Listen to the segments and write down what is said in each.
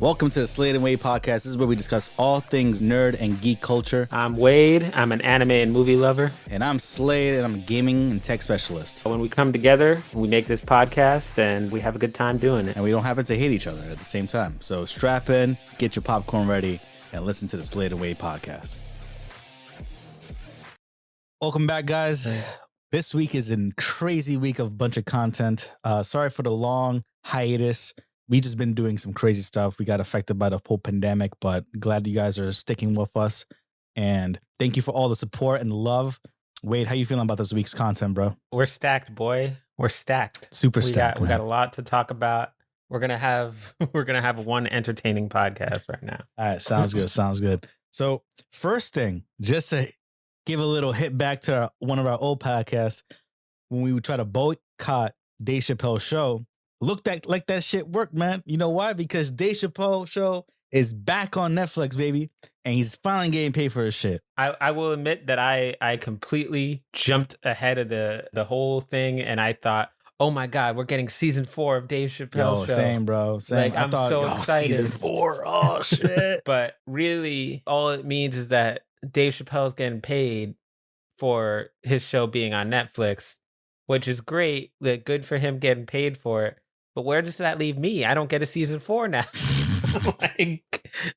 Welcome to the Slade and Wade podcast. This is where we discuss all things nerd and geek culture. I'm Wade. I'm an anime and movie lover. And I'm Slade, and I'm a gaming and tech specialist. When we come together, we make this podcast, and we have a good time doing it. And we don't happen to hate each other at the same time. So strap in, get your popcorn ready, and listen to the Slade and Wade podcast. Welcome back, guys. This week is a crazy week of a bunch of content. Sorry for the long hiatus. We just been doing some crazy stuff. We got affected by the whole pandemic, but glad you guys are sticking with us. And thank you for all the support and love. Wade, how you feeling about this week's content, bro? We're stacked, boy. We're stacked. Super stacked. We got a lot to talk about. We're gonna have one entertaining podcast right now. All right, sounds good. Sounds good. So first thing, just to give a little hit back to one of our old podcasts, when we would try to boycott Dave Chappelle's show. Looked like that shit worked, man. You know why? Because Dave Chappelle show is back on Netflix, baby. And he's finally getting paid for his shit. I will admit that I completely jumped ahead of the whole thing. And I thought, oh my God, we're getting season 4 of Dave Chappelle's show. Same, bro. Same. Like, I'm so excited. Season 4. Oh, shit. But really, all it means is that Dave Chappelle's getting paid for his show being on Netflix, which is great. Like, good for him getting paid for it. But where does that leave me? I don't get a season 4 now.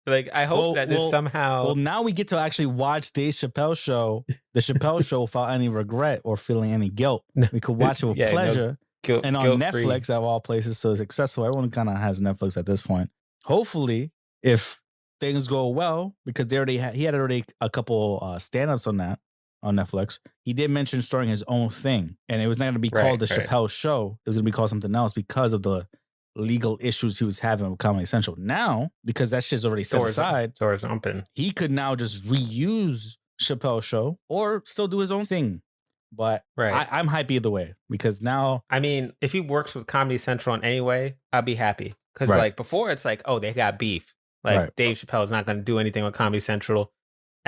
like I hope that this somehow. Well, now we get to actually watch Dave Chappelle show, the Chappelle show, without any regret or feeling any guilt. We could watch it with pleasure. And on Netflix, of all places, so it's accessible. Everyone kind of has Netflix at this point. Hopefully, if things go well, because he had already a couple stand-ups on Netflix. He did mention starting his own thing, and it was not going to be called the Chappelle Show. It was going to be called something else because of the legal issues he was having with Comedy Central. Now, because that shit's already set aside, he could now just reuse Chappelle's show or still do his own thing. But I'm hyped either way because now, I mean, if he works with Comedy Central in any way, I'll be happy. Because like before, it's like, oh, they got beef. Like Dave Chappelle is not going to do anything with Comedy Central.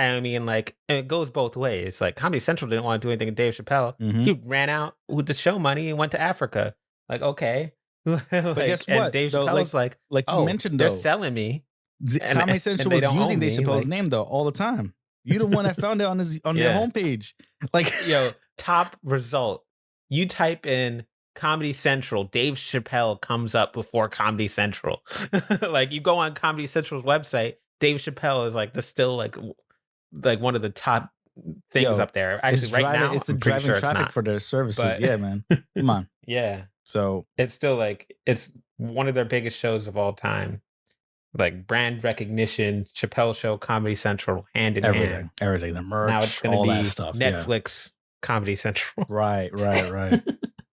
I mean, like, and it goes both ways. Like, Comedy Central didn't want to do anything with Dave Chappelle. Mm-hmm. He ran out with the show money and went to Africa. Like, okay. But guess what? And Dave Chappelle's like you mentioned, they're selling me. Comedy Central was using Dave Chappelle's name, though, all the time. You're the one that found it on their homepage. Like, yo, top result. You type in Comedy Central, Dave Chappelle comes up before Comedy Central. Like, you go on Comedy Central's website, Dave Chappelle is like like one of the top things up there. Actually, now it's the driving traffic for their services. But, yeah, man. Come on. Yeah. So it's still like it's one of their biggest shows of all time. Like brand recognition, Chappelle Show, Comedy Central, hand in hand. Everything, the merch. Now it's going to be stuff, Netflix, Comedy Central. Right.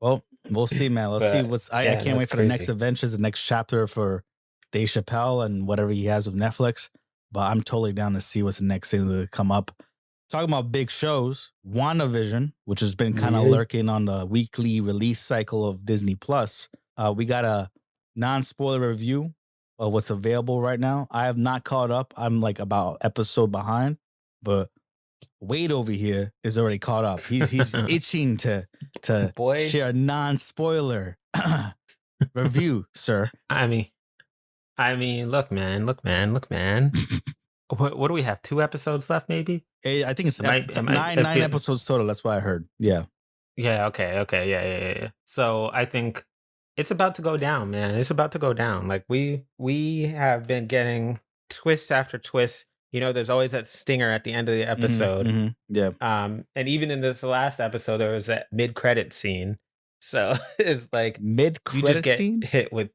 Well, we'll see, man. Let's see I can't wait for the next adventures, the next chapter for Dave Chappelle and whatever he has with Netflix. But I'm totally down to see what's the next thing that come up. Talking about big shows, WandaVision, which has been kind of lurking on the weekly release cycle of Disney Plus. We got a non-spoiler review of what's available right now. I have not caught up. I'm like about episode behind, but Wade over here is already caught up. He's itching to share a non-spoiler review, sir. I mean, look, man. What do we have? 2 episodes left, maybe? I think it's nine episodes total. That's what I heard. Yeah. Yeah. Okay. Yeah. So I think it's about to go down, man. It's about to go down. Like we have been getting twist after twist. You know, there's always that stinger at the end of the episode. Mm-hmm. Yeah. And even in this last episode, there was that mid-credit scene. So it's like mid-credit scene hit with.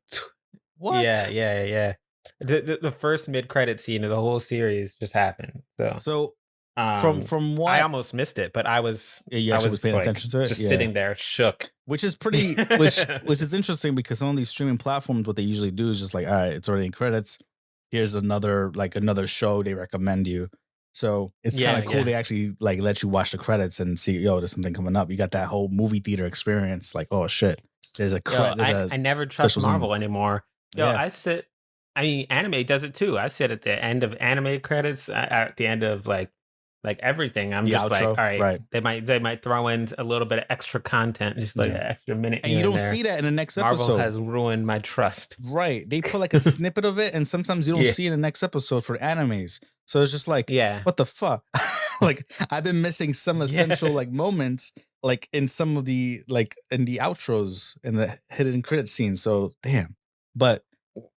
What? Yeah. The first mid-credit scene of the whole series just happened. So from what I almost missed it, but I was paying attention to it, just sitting there shook. Which is pretty, which is interesting because some of these streaming platforms, what they usually do is just like, all right, it's already in credits. Here's another show they recommend you. So it's kind of cool. They actually like let you watch the credits and see, there's something coming up. You got that whole movie theater experience. Like, oh shit, there's a credit. I never trust Marvel anymore. Anime does it too. I sit at the end of anime credits, at the end of like like everything. I'm just outro, like, all right, they might throw in a little bit of extra content, just like an extra minute. And you don't see that in the next episode. Marvel has ruined my trust. Right. They put like a snippet of it, and sometimes you don't see it in the next episode for animes. So it's just like, what the fuck? Like, I've been missing some essential like moments, like in some of the like in the outros and the hidden credit scenes. So damn. But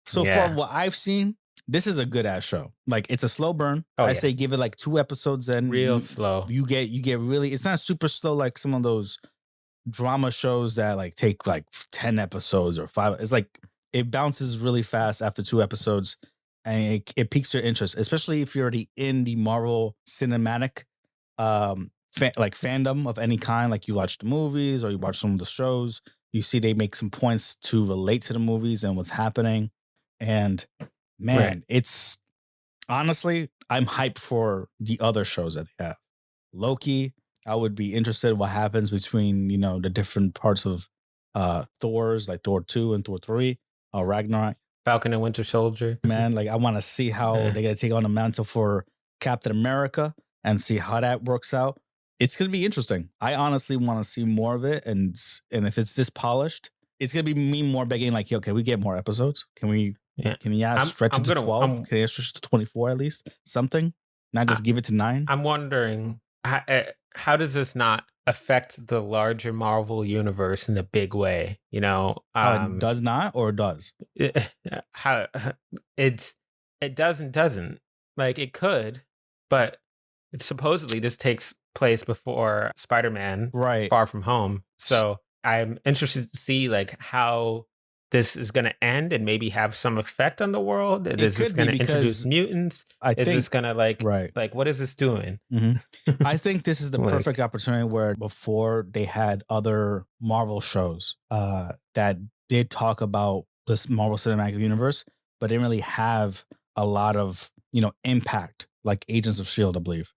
so far, what I've seen, this is a good ass show. Like, it's a slow burn. I say give it like 2 episodes and real slow. You get really. It's not super slow like some of those drama shows that like take like 10 episodes or 5. It's like it bounces really fast after 2 episodes, and it piques your interest, especially if you're already in the Marvel cinematic like fandom of any kind. Like, you watch the movies or you watch some of the shows. You see they make some points to relate to the movies and what's happening. And man, it's honestly, I'm hyped for the other shows that they have. Loki, I would be interested in what happens between, the different parts of Thor's, like Thor 2 and Thor 3, Ragnarok. Falcon and Winter Soldier. Man, like, I want to see how they're going to take on the mantle for Captain America and see how that works out. It's going to be interesting. I honestly want to see more of it. And if it's this polished, it's going to be me more begging like, yo, can we get more episodes? Can we stretch it to 12? Can you stretch it to 24 at least? Something? Not just give it to 9? I'm wondering, how does this not affect the larger Marvel universe in a big way? It does not, or does? How it doesn't. Like, it could, but supposedly this takes place before Spider-Man Far From Home. So I'm interested to see like how this is going to end and maybe have some effect on the world. Is this going to introduce mutants? Is this going to like what is this doing? Mm-hmm. I think this is the perfect opportunity where before they had other Marvel shows that did talk about this Marvel Cinematic Universe, but didn't really have a lot of, impact, like Agents of S.H.I.E.L.D., I believe.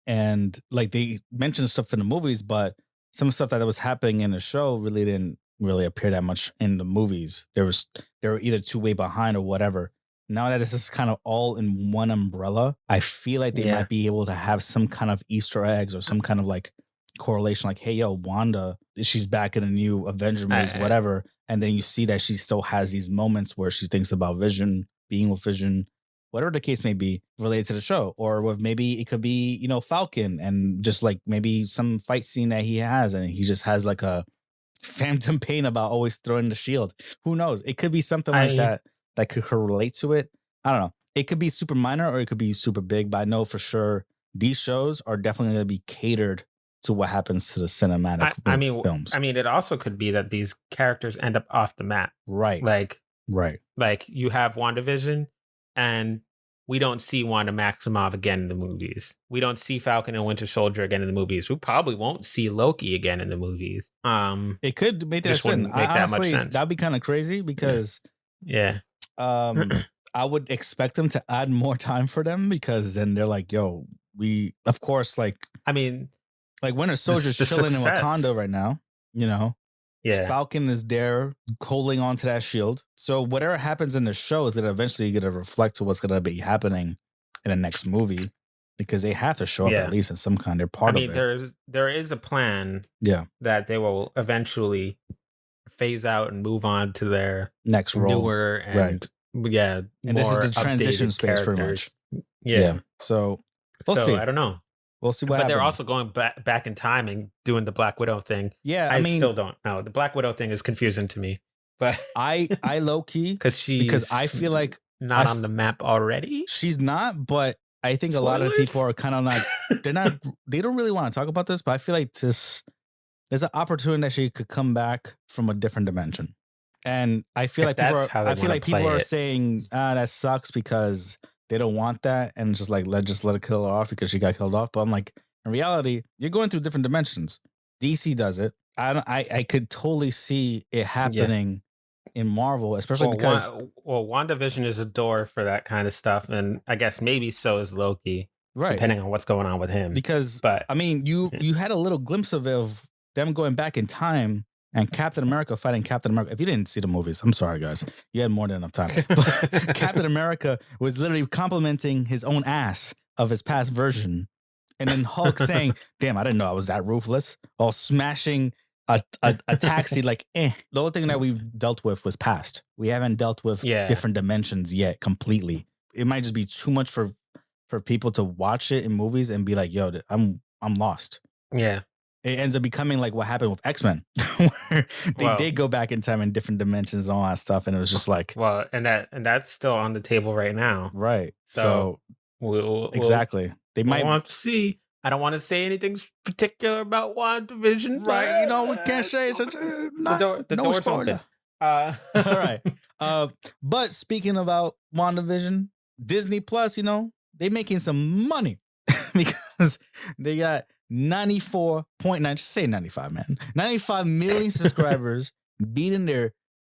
And like they mentioned stuff in the movies, but some stuff that was happening in the show really didn't really appear that much in the movies. They were either too way behind or whatever. Now that this is kind of all in one umbrella, I feel like they might be able to have some kind of Easter eggs or some kind of like correlation, like, hey, yo, Wanda, she's back in the new Avenger movies, whatever. And then you see that she still has these moments where she thinks about Vision, being with Vision, whatever the case may be, related to the show. Or with maybe it could be, Falcon and just like maybe some fight scene that he has and he just has like a phantom pain about always throwing the shield. Who knows? It could be something like that could relate to it. I don't know. It could be super minor or it could be super big, but I know for sure these shows are definitely going to be catered to what happens to the cinematic films. I mean, it also could be that these characters end up off the map. Right. Like you have WandaVision and we don't see Wanda Maximoff again in the movies. We don't see Falcon and Winter Soldier again in the movies. We probably won't see Loki again in the movies. It could make that sense. That much sense. That'd be kind of crazy because I would expect them to add more time for them because then they're like, yo, we of course like Winter Soldier's chilling in Wakanda right now, Yeah. Falcon is there holding on to that shield. So whatever happens in the show is that eventually going to reflect to what's going to be happening in the next movie because they have to show up at least in some kind. They're part of it. There is a plan that they will eventually phase out and move on to their next role. Newer and and this is the transition space pretty much. Yeah. So we'll see. I don't know. We'll see what happens. But they're also going back in time and doing the Black Widow thing. Yeah, I still don't know. The Black Widow thing is confusing to me. But I low key because I feel like not on the map already. She's not, but I think a lot of people are kind of like they don't really want to talk about this, but I feel like there's an opportunity that she could come back from a different dimension. And I feel like people are saying, that sucks because they don't want that and just like let her kill her off because she got killed off. But I'm like, in reality, you're going through different dimensions. DC does it. I could totally see it happening in Marvel, especially because WandaVision is a door for that kind of stuff, and I guess maybe so is Loki, right? Depending on what's going on with him. But I mean, you had a little glimpse of them going back in time. And Captain America fighting Captain America. If you didn't see the movies, I'm sorry, guys. You had more than enough time. But Captain America was literally complimenting his own ass of his past version, and then Hulk saying, "Damn, I didn't know I was that ruthless," while smashing a taxi. Like, The only thing that we've dealt with was past. We haven't dealt with different dimensions yet completely. It might just be too much for people to watch it in movies and be like, "Yo, I'm lost." Yeah. It ends up becoming like what happened with X-Men, where they did go back in time in different dimensions and all that stuff, and it was just like, well, and that's still on the table right now, right? So we'll exactly. They might want to see. I don't want to say anything particular about WandaVision, right? You know, we can't say it's the door's spoiler. Open. All right. But speaking about WandaVision, Disney Plus, they making some money because they got 94.9, just say 95, man. 95 million subscribers, beating their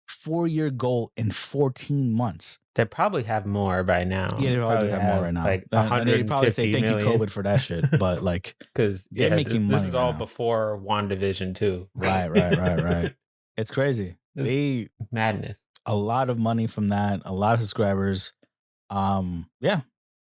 4-year goal in 14 months. They probably have more by now. Yeah, they probably have more right now. Like and they probably say thank you, COVID, for that shit. But like, because they're making money. This is all before WandaVision too. Right. It's crazy. They madness. A lot of money from that. A lot of subscribers. Yeah.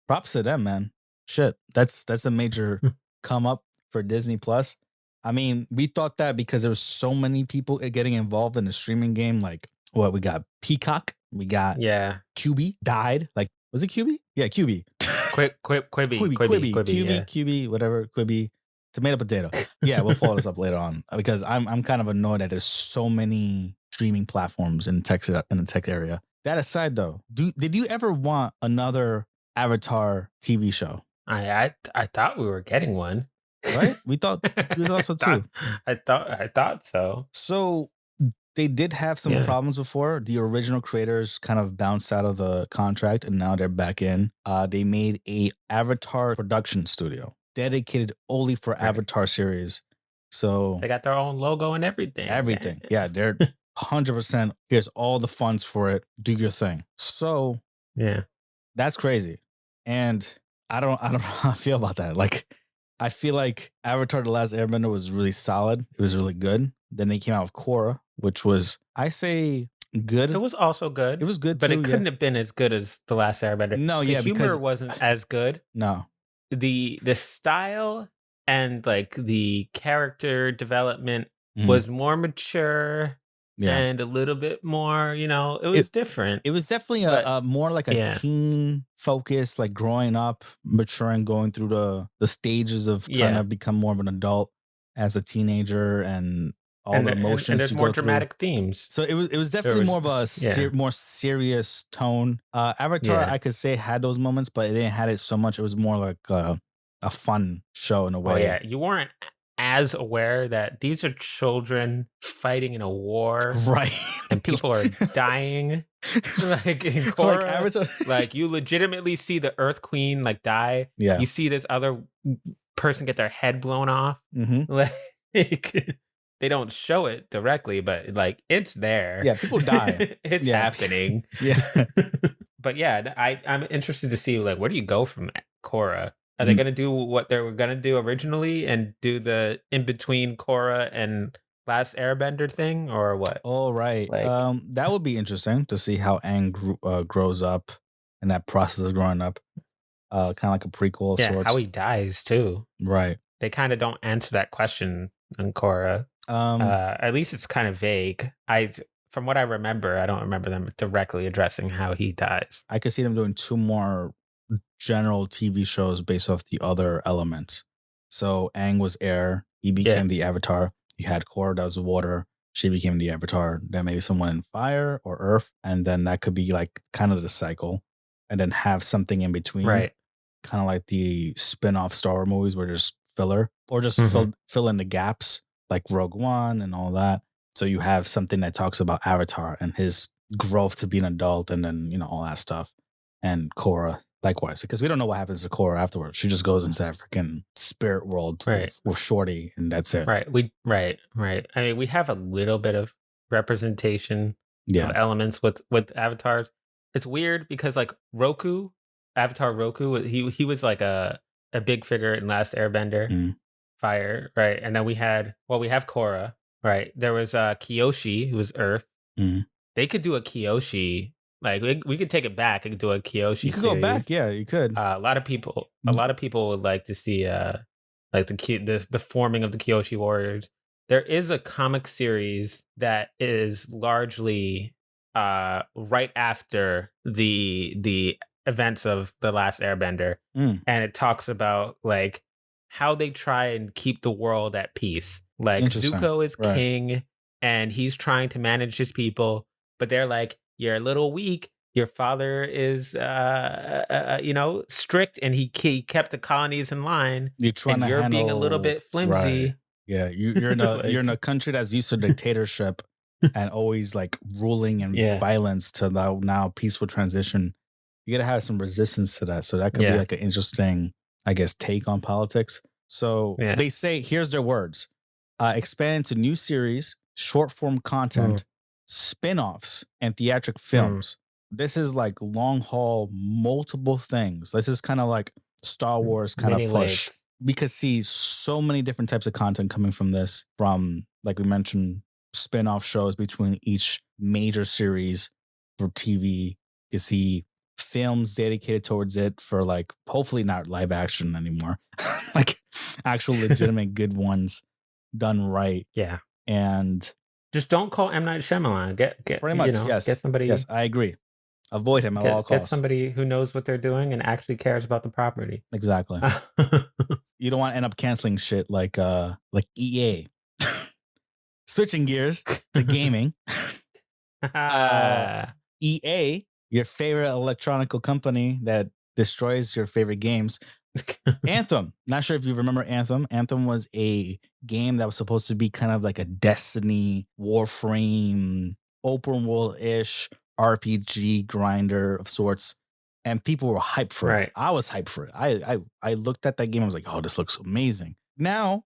Props to them, man. Shit, that's a major come up for Disney Plus. I mean, we thought that because there was so many people getting involved in the streaming game. Like, what we got? Peacock. We got QB died. Like, was it QB? Yeah, QB. Quibi, whatever. Quibi. Tomato potato. Yeah, we'll follow this up later on because I'm kind of annoyed that there's so many streaming platforms in the tech area. That aside, though, did you ever want another Avatar TV show? I thought we were getting one, right? We thought so too. I thought so. So they did have some problems before. The original creators kind of bounced out of the contract, and now they're back in. They made a Avatar production studio dedicated only for Avatar series. So they got their own logo and everything. Yeah, they're 100%. Here's all the funds for it. Do your thing. So that's crazy. And I don't know how I feel about that. Like, I feel like Avatar: The Last Airbender was really solid. It was really good. Then they came out with Korra, which was, I say, good. It was also good. It was good, but it couldn't have been as good as The Last Airbender. No, the humor wasn't as good. No, the style and like the character development was more mature. And a little bit more, it was different. It was definitely a more like a teen focus, like growing up, maturing, going through the stages of trying to become more of an adult as a teenager and all the emotions. And there's more dramatic themes. So it was definitely more of a more serious tone. Avatar, I could say, had those moments, but it didn't have it so much. It was more like a fun show in a way. Oh, yeah, you weren't as aware that these are children fighting in a war, right? And people are dying. Like in Korra, like you legitimately see the Earth Queen like die. Yeah, you see this other person get their head blown off. Like they don't show it directly, but like it's there. Yeah, people die. It's happening. Yeah, but yeah, I'm interested to see like where do you go from Korra. Are they going to do what they were going to do originally and do the in-between Korra and Last Airbender thing, or what? Oh, right. Like, that would be interesting to see how Aang grows up and that process of growing up. Kind of like a prequel of sorts. How he dies, too. Right. They kind of don't answer that question in Korra. At least it's kind of vague. From what I remember, I don't remember them directly addressing how he dies. I could see them doing 2 more general TV shows based off the other elements. So Aang was air, he became the Avatar. You had Korra that was water, she became the Avatar. Then maybe someone in fire or earth, and then that could be like kind of the cycle, and then have something in between, right? Kind of like the spin-off Star Wars movies where there's filler or just fill in the gaps like Rogue One and all that. So you have something that talks about Avatar and his growth to be an adult, and then all that stuff, and Korra. Likewise, because we don't know what happens to Korra afterwards. She just goes into that freaking spirit world with Shorty, and that's it. Right. Right. I mean, we have a little bit of representation of elements with avatars. It's weird because like Avatar Roku, he was like a big figure in Last Airbender, fire, right? And then we have Korra, right? There was Kyoshi, who was Earth. They could do a Kyoshi Like we could take it back and do a Kyoshi. You could go back, yeah, you could. A lot of people would like to see like the forming of the Kyoshi Warriors. There is a comic series that is largely right after the events of The Last Airbender, and it talks about like how they try and keep the world at peace. Like Zuko is king, and he's trying to manage his people, but they're like, you're a little weak. Your father is, strict, and he kept the colonies in line. You're being a little bit flimsy. Right. Yeah, you're in a you're in a country that's used to dictatorship and always like ruling and violence to now peaceful transition. You got to have some resistance to that. So that could be like an interesting, I guess, take on politics. So they say, here's their words: expand into new series, short form content, spin-offs, and theatric films. This is like long haul, multiple things. This is kind of like Star Wars kind of push. We could see so many different types of content coming from this, from, like we mentioned, spin-off shows between each major series for TV. You could see films dedicated towards it for, like, hopefully not live action anymore. Like actual legitimate good ones done right. Yeah. And just don't call M. Night Shyamalan. Get pretty much, yes. Get somebody. Yes, I agree. Avoid him at all costs. Get somebody who knows what they're doing and actually cares about the property. Exactly. You don't want to end up canceling shit like EA. Switching gears to gaming. EA, your favorite electronic company that destroys your favorite games. Anthem. Not sure if you remember Anthem. Anthem was a game that was supposed to be kind of like a Destiny, Warframe, open world-ish RPG grinder of sorts, and people were hyped for it. I was hyped for it. I looked at that game. I was like, oh, this looks amazing. Now,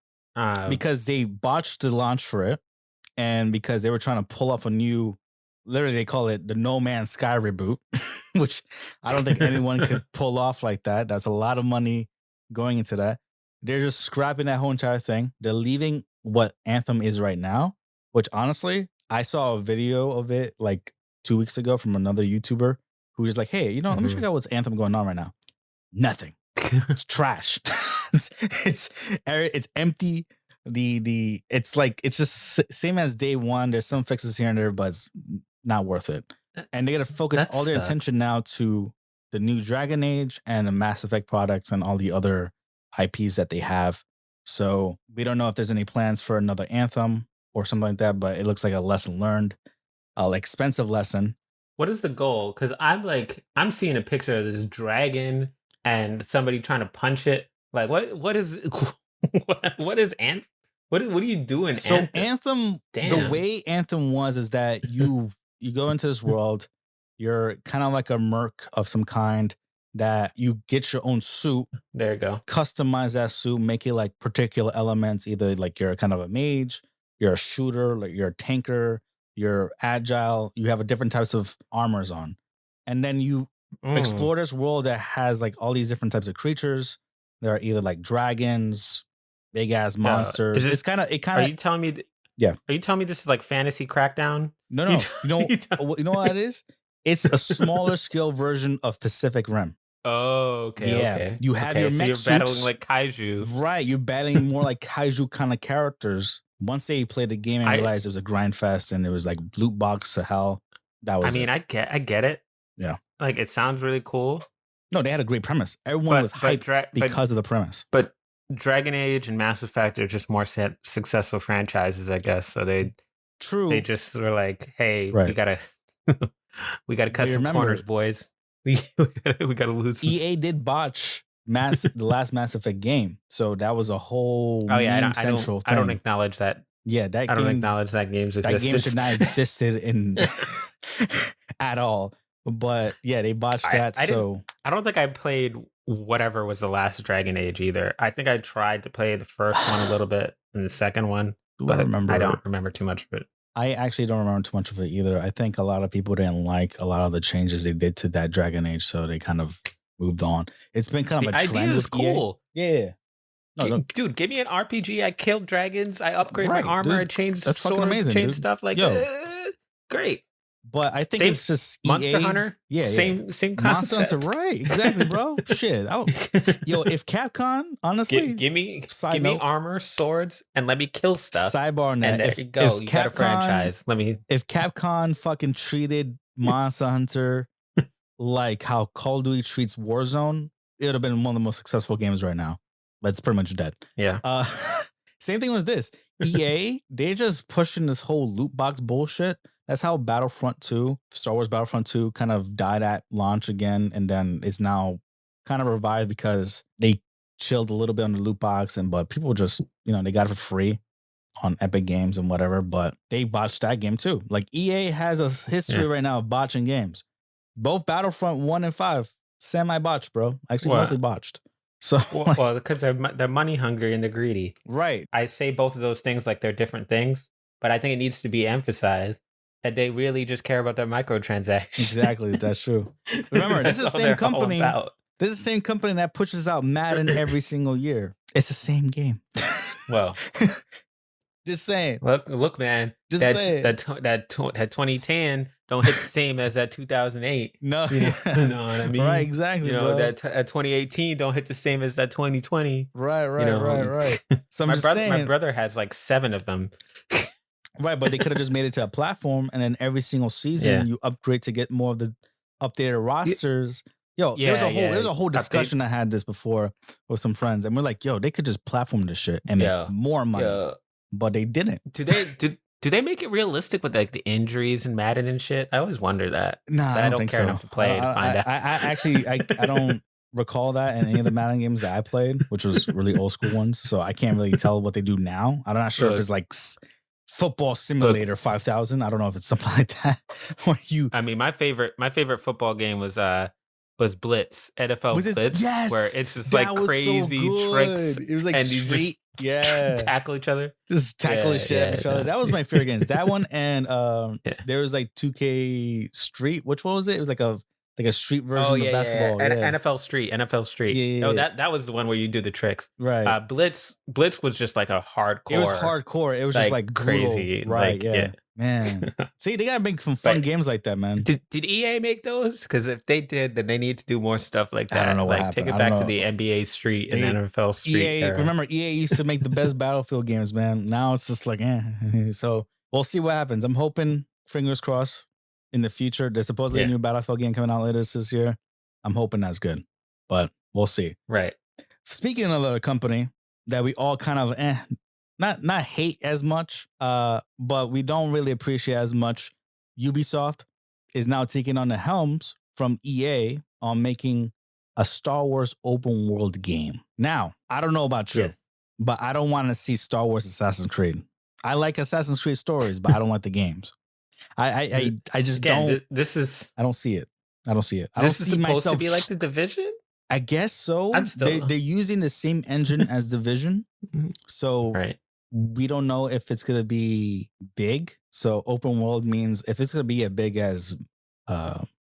because they botched the launch for it, and because they were trying to pull off a new, literally they call it the No Man's Sky reboot, which I don't think anyone could pull off like that. That's a lot of money going into that. They're just scrapping that whole entire thing. They're leaving what Anthem is right now, which honestly, I saw a video of it like 2 weeks ago from another YouTuber who was like, hey, let me check out what's Anthem going on right now. Nothing. It's trash. it's empty. It's just same as day one. There's some fixes here and there, but it's not worth it. And they got to focus all their attention now to the new Dragon Age and the Mass Effect products and all the other IPs that they have. So we don't know if there's any plans for another Anthem or something like that, but it looks like a lesson learned. Expensive lesson. What is the goal? Because I'm seeing a picture of this dragon and somebody trying to punch it. Like what is what is Anthem? What are you doing? So Anthem, the way Anthem was is that you go into this world, you're kind of like a merc of some kind, that you get your own suit. There you go. Customize that suit, make it like particular elements, either like you're kind of a mage, you're a shooter, like you're a tanker, you're agile, you have a different types of armors on. And then you explore this world that has like all these different types of creatures. There are either like dragons, big ass monsters. It's kind of. Are you telling me? Yeah. Are you telling me this is like Fantasy Crackdown? No. You know what it is? It's a smaller scale version of Pacific Rim. Oh, okay. Yeah. Okay. You have your mech you're suits. battling like kaiju. Right. You're battling more like kaiju kind of characters. Once they played the game and realized it was a grind fest and it was like loot box to hell. That was I get it. Yeah. Like it sounds really cool. No, they had a great premise. Everyone was hyped because of the premise. But Dragon Age and Mass Effect are just more successful franchises, I guess. So they just were like, hey, we gotta cut some corners, boys. We gotta lose. EA did botch the last Mass Effect game, so that was a whole central thing. I don't acknowledge that. Yeah, I don't acknowledge that game's existence. That game should not existed in at all. But yeah, they botched that. I don't think I played whatever was the last Dragon Age either. I think I tried to play the first one a little bit and the second one, but I don't remember too much of it. I actually don't remember too much of it either. I think a lot of people didn't like a lot of the changes they did to that Dragon Age, so they kind of moved on. It's been kind of a trend. The idea is cool. Yeah. No. Dude, give me an RPG. I killed dragons. I upgrade my armor. Dude, I changed swords. Amazing, changed stuff. Like, great. But I think it's just Monster EA. Hunter. Yeah, same concept. Monster Hunter, right? Exactly, bro. Shit. Yo, if Capcom, honestly, give me armor, swords, and let me kill stuff. Sidebar on that. And there you go. You got a franchise. If Capcom fucking treated Monster Hunter like how Call of Duty treats Warzone, it would have been one of the most successful games right now. But it's pretty much dead. Yeah. Same thing with this. EA, they just pushing this whole loot box bullshit. That's how Battlefront 2, Star Wars Battlefront 2 kind of died at launch again. And then it's now kind of revived because they chilled a little bit on the loot box. But people just, they got it for free on Epic Games and whatever. But they botched that game too. Like EA has a history right now of botching games. Both Battlefront 1 and 5, semi-botched, bro. Actually, mostly botched. So, well, because they're money hungry and they're greedy. Right. I say both of those things like they're different things, but I think it needs to be emphasized that they really just care about their microtransactions. Exactly, that's true. Remember, this is the same company. This is the same company that pushes out Madden every single year. It's the same game. Well, just saying. Look, man. Just saying. That 2010 don't hit the same as that 2008. No, you know what I mean? Right, exactly. Bro. That 2018 don't hit the same as that 2020. Right. So my brother has like 7 of them. Right, but they could have just made it to a platform, and then every single season you upgrade to get more of the updated rosters. Yo, there's a whole discussion I had this before with some friends, and we're like, yo, they could just platform this shit and make more money, but they didn't. Do they make it realistic with like the injuries and Madden and shit? I always wonder that. Nah, I don't care enough to play to find out. I actually don't recall that in any of the Madden games that I played, which was really old school ones. So I can't really tell what they do now. I'm not sure if it's like Football Simulator 5000. I don't know if it's something like that. I mean, my favorite football game was Blitz, NFL Blitz, where it's just like crazy tricks. It was like and street, you just tackle each other. Just tackle each other. That was my favorite games. That one and there was like 2K Street. Which one was it? It was like a street version of basketball. NFL Street. Yeah. That was the one where you do the tricks. Right. Blitz was just like a hardcore. It was hardcore. It was just like crazy. Brutal. Right. Yeah. Man. See, they gotta make some fun games like that, man. Did EA make those? Because if they did, then they need to do more stuff like that. I don't know what happened. Take it back to the NBA Street and NFL Street. EA, remember, EA used to make the best Battlefield games, man. Now it's just like, So we'll see what happens. I'm hoping, fingers crossed, in the future. There's supposedly a new Battlefield game coming out later this year. I'm hoping that's good, but we'll see. Right. Speaking of another company that we all kind of not hate as much, but we don't really appreciate as much, Ubisoft is now taking on the helms from EA on making a Star Wars open world game. Now, I don't know about you, but I don't want to see Star Wars Assassin's Creed. I like Assassin's Creed stories, but I don't like the games. I just don't. I don't see it. I don't see it. I don't see myself. This is supposed to be like The Division? I guess so. They're using the same engine as Division, so we don't know if it's gonna be big. So open world means if it's gonna be as big as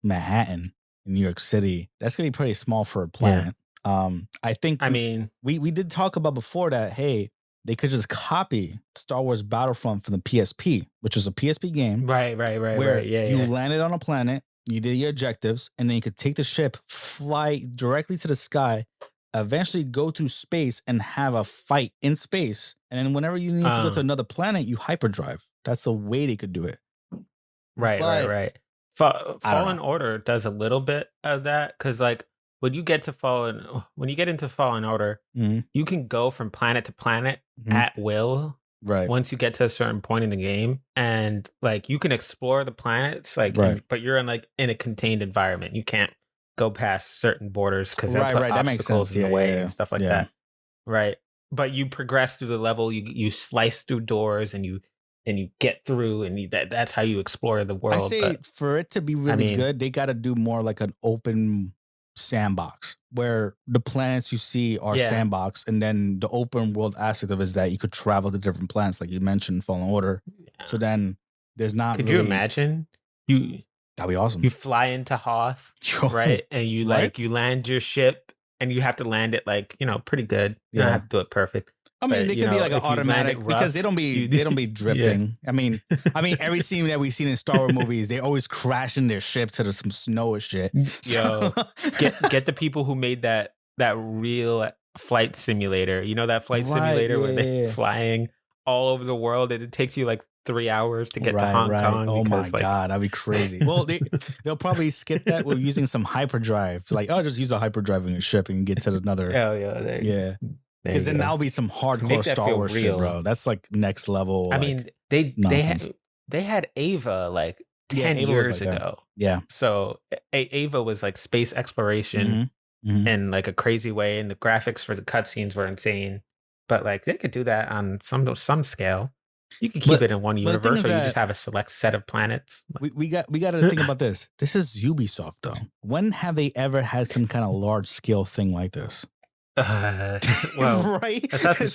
Manhattan in New York City, that's gonna be pretty small for a planet. I think. I mean, we did talk about before that. Hey, they could just copy Star Wars Battlefront from the PSP, which was a PSP game. Right. Where you landed on a planet, you did your objectives, and then you could take the ship, fly directly to the sky, eventually go through space and have a fight in space. And then whenever you need to go to another planet, you hyperdrive. That's a way they could do it. Right. Fallen Order does a little bit of that because like when you get into Fallen Order, you can go from planet to planet at will. Right. Once you get to a certain point in the game, and like you can explore the planets, like, but you're in a contained environment. You can't go past certain borders because they'll put obstacles in the way and stuff like that. Right. But you progress through the level. You slice through doors and you get through, and that's how you explore the world. I say for it to be really good, they got to do more like an open sandbox where the planets you see are sandbox, and then the open world aspect of it is that you could travel to different planets, like you mentioned, Fallen Order. So then there's not. Could you imagine that'd be awesome. You fly into Hoth, right, and you you land your ship, and you have to land it pretty good. You don't have to do it perfect. I mean, they could be like an automatic because they don't be drifting. Yeah. I mean, every scene that we've seen in Star Wars movies, they always crashing their ship to some snow and shit. Yo, get the people who made that real flight simulator. You know that flight simulator where they're flying all over the world, and it takes you like 3 hours to get to Hong Kong. Oh my god, that'd be crazy. Well, they'll probably skip that with using some hyperdrive. Like, just use a hyperdrive in your ship and get to another. Hell yeah, because then that'll be some hardcore Star Wars shit, bro. That's like next level. I mean, they had Ava like 10 years ago. Yeah. So Ava was like space exploration in like a crazy way, and the graphics for the cutscenes were insane. But like they could do that on some scale. You can keep it in one universe, or you just have a select set of planets. We got to think about this. This is Ubisoft, though. When have they ever had some kind of large scale thing like this? Well, right? Assassin's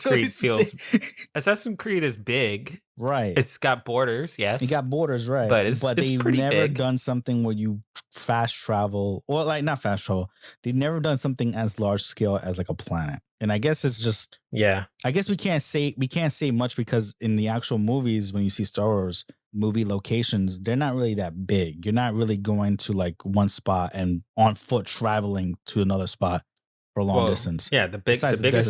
Creed is big, right? It's got borders, yes. It got borders, right? But they've never done something where you fast travel, or like not fast travel. They've never done something as large scale as like a planet. And I guess it's just I guess we can't say much because in the actual movies, when you see Star Wars movie locations, they're not really that big. You're not really going to like one spot and on foot traveling to another spot for a long distance. Yeah, the biggest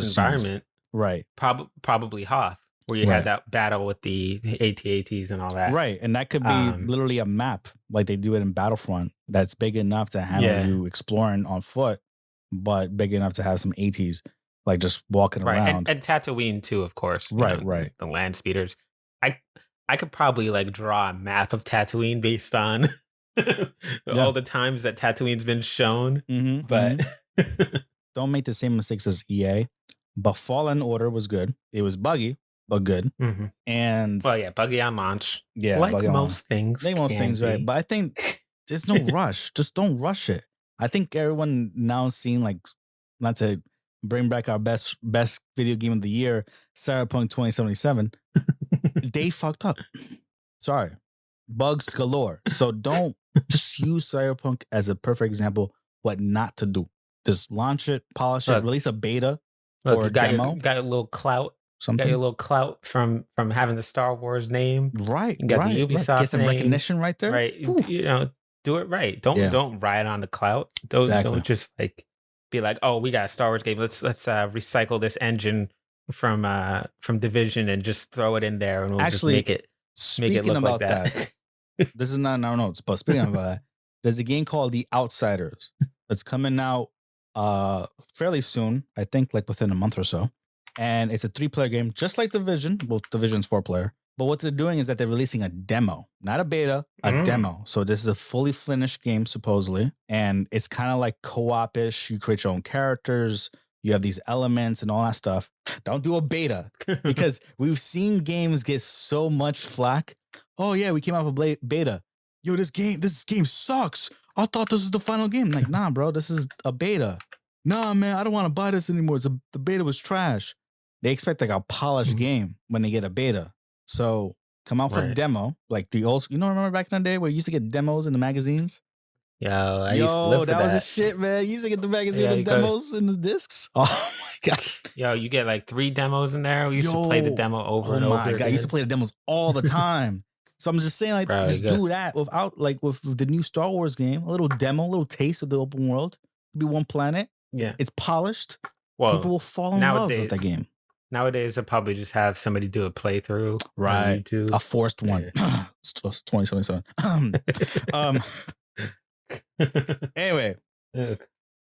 environment, right? Probably Hoth, where you had that battle with the AT-ATs and all that, right? And that could be literally a map, like they do it in Battlefront, that's big enough to handle you exploring on foot, but big enough to have some ATs like just walking around. And Tatooine too, of course. Right. The land speeders. I could probably like draw a map of Tatooine based on all the times that Tatooine's been shown, but. Don't make the same mistakes as EA. But Fallen Order was good. It was buggy, but good. And buggy on launch. Yeah, like most things. Right? But I think there's no rush. Just don't rush it. I think everyone now seeing like, not to bring back our best video game of the year, Cyberpunk 2077. They fucked up. Sorry, bugs galore. So don't just use Cyberpunk as a perfect example what not to do. Just launch it, polish it, release a beta or a demo. Got a little clout. Something. Got your little clout from having the Star Wars name. Right. You got the Ubisoft Get some name, recognition right there. Right. Oof. Do it right. Don't ride on the clout. Don't just like be like, oh, we got a Star Wars game. Let's recycle this engine from Division and just throw it in there, and we'll just make it look like that. This is not in our notes, but speaking about that, there's a game called The Outsiders. It's coming out fairly soon, I think like within a month or so. And it's a 3-player game, just like Division. Well, Division's 4-player. But what they're doing is that they're releasing a demo, not a beta, a demo. So this is a fully finished game, supposedly. And it's kind of like co-op-ish. You create your own characters. You have these elements and all that stuff. Don't do a beta because we've seen games get so much flack. Oh, yeah, we came out with a beta. Yo, this game sucks. I thought this was the final game. Like, nah, bro, this is a beta. Nah, man, I don't want to buy this anymore. The beta was trash. They expect like a polished game when they get a beta. So come out for a demo, like the old. Remember back in the day where you used to get demos in the magazines? I used to live for that. That was a shit, man. You used to get the magazine and demos and the discs. Oh my god. Yo, you get like 3 demos in there. We used to play the demo over and over. Oh my god, I used to play the demos all the time. So I'm just saying, like, do that without, like, with the new Star Wars game, a little demo, a little taste of the open world. It'll be one planet. Yeah. It's polished. Well, people will fall in love with that game. Nowadays, they'll probably just have somebody do a playthrough. Right. On YouTube. A forced one. It's 2077. Anyway,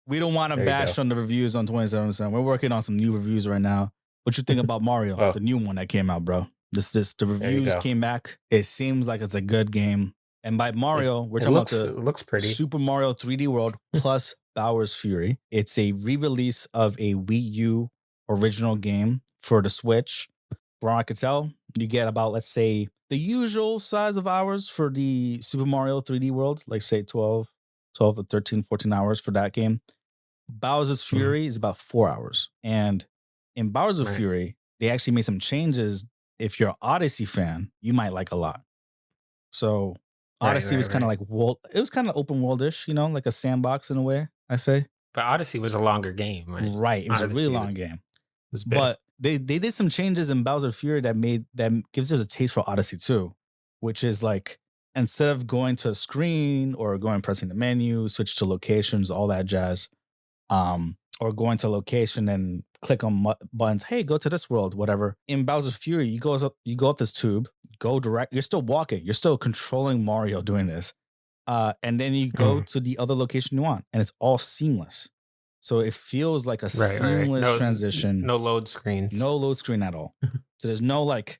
we don't want to bash on the reviews on 2077. We're working on some new reviews right now. What you think about Mario, the new one that came out, bro? The reviews came back. It seems like it's a good game. And by Mario, we're talking about it looks pretty. Super Mario 3D World plus Bowser's Fury. It's a re-release of a Wii U original game for the Switch. From what I could tell, you get about, let's say, the usual size of hours for the Super Mario 3D World, like say 12 to 13, 14 hours for that game. Bowser's Fury is about 4 hours. And in Bowser's Fury, they actually made some changes. If you're an Odyssey fan, you might like a lot. So Odyssey was kind of like it was kind of open worldish, like a sandbox in a way, I say. But Odyssey was a longer game, right? Right. It was a really long game. But they did some changes in Bowser Fury that gives us a taste for Odyssey 2, which is like instead of going to a screen or going pressing the menu, switch to locations, all that jazz, or going to a location and click on buttons. Hey, go to this world, whatever. In Bowser Fury, you go up this tube, go direct. You're still walking. You're still controlling Mario doing this, and then you go to the other location you want, and it's all seamless. So it feels like a seamless transition. No load screens. No load screen at all. So there's no like,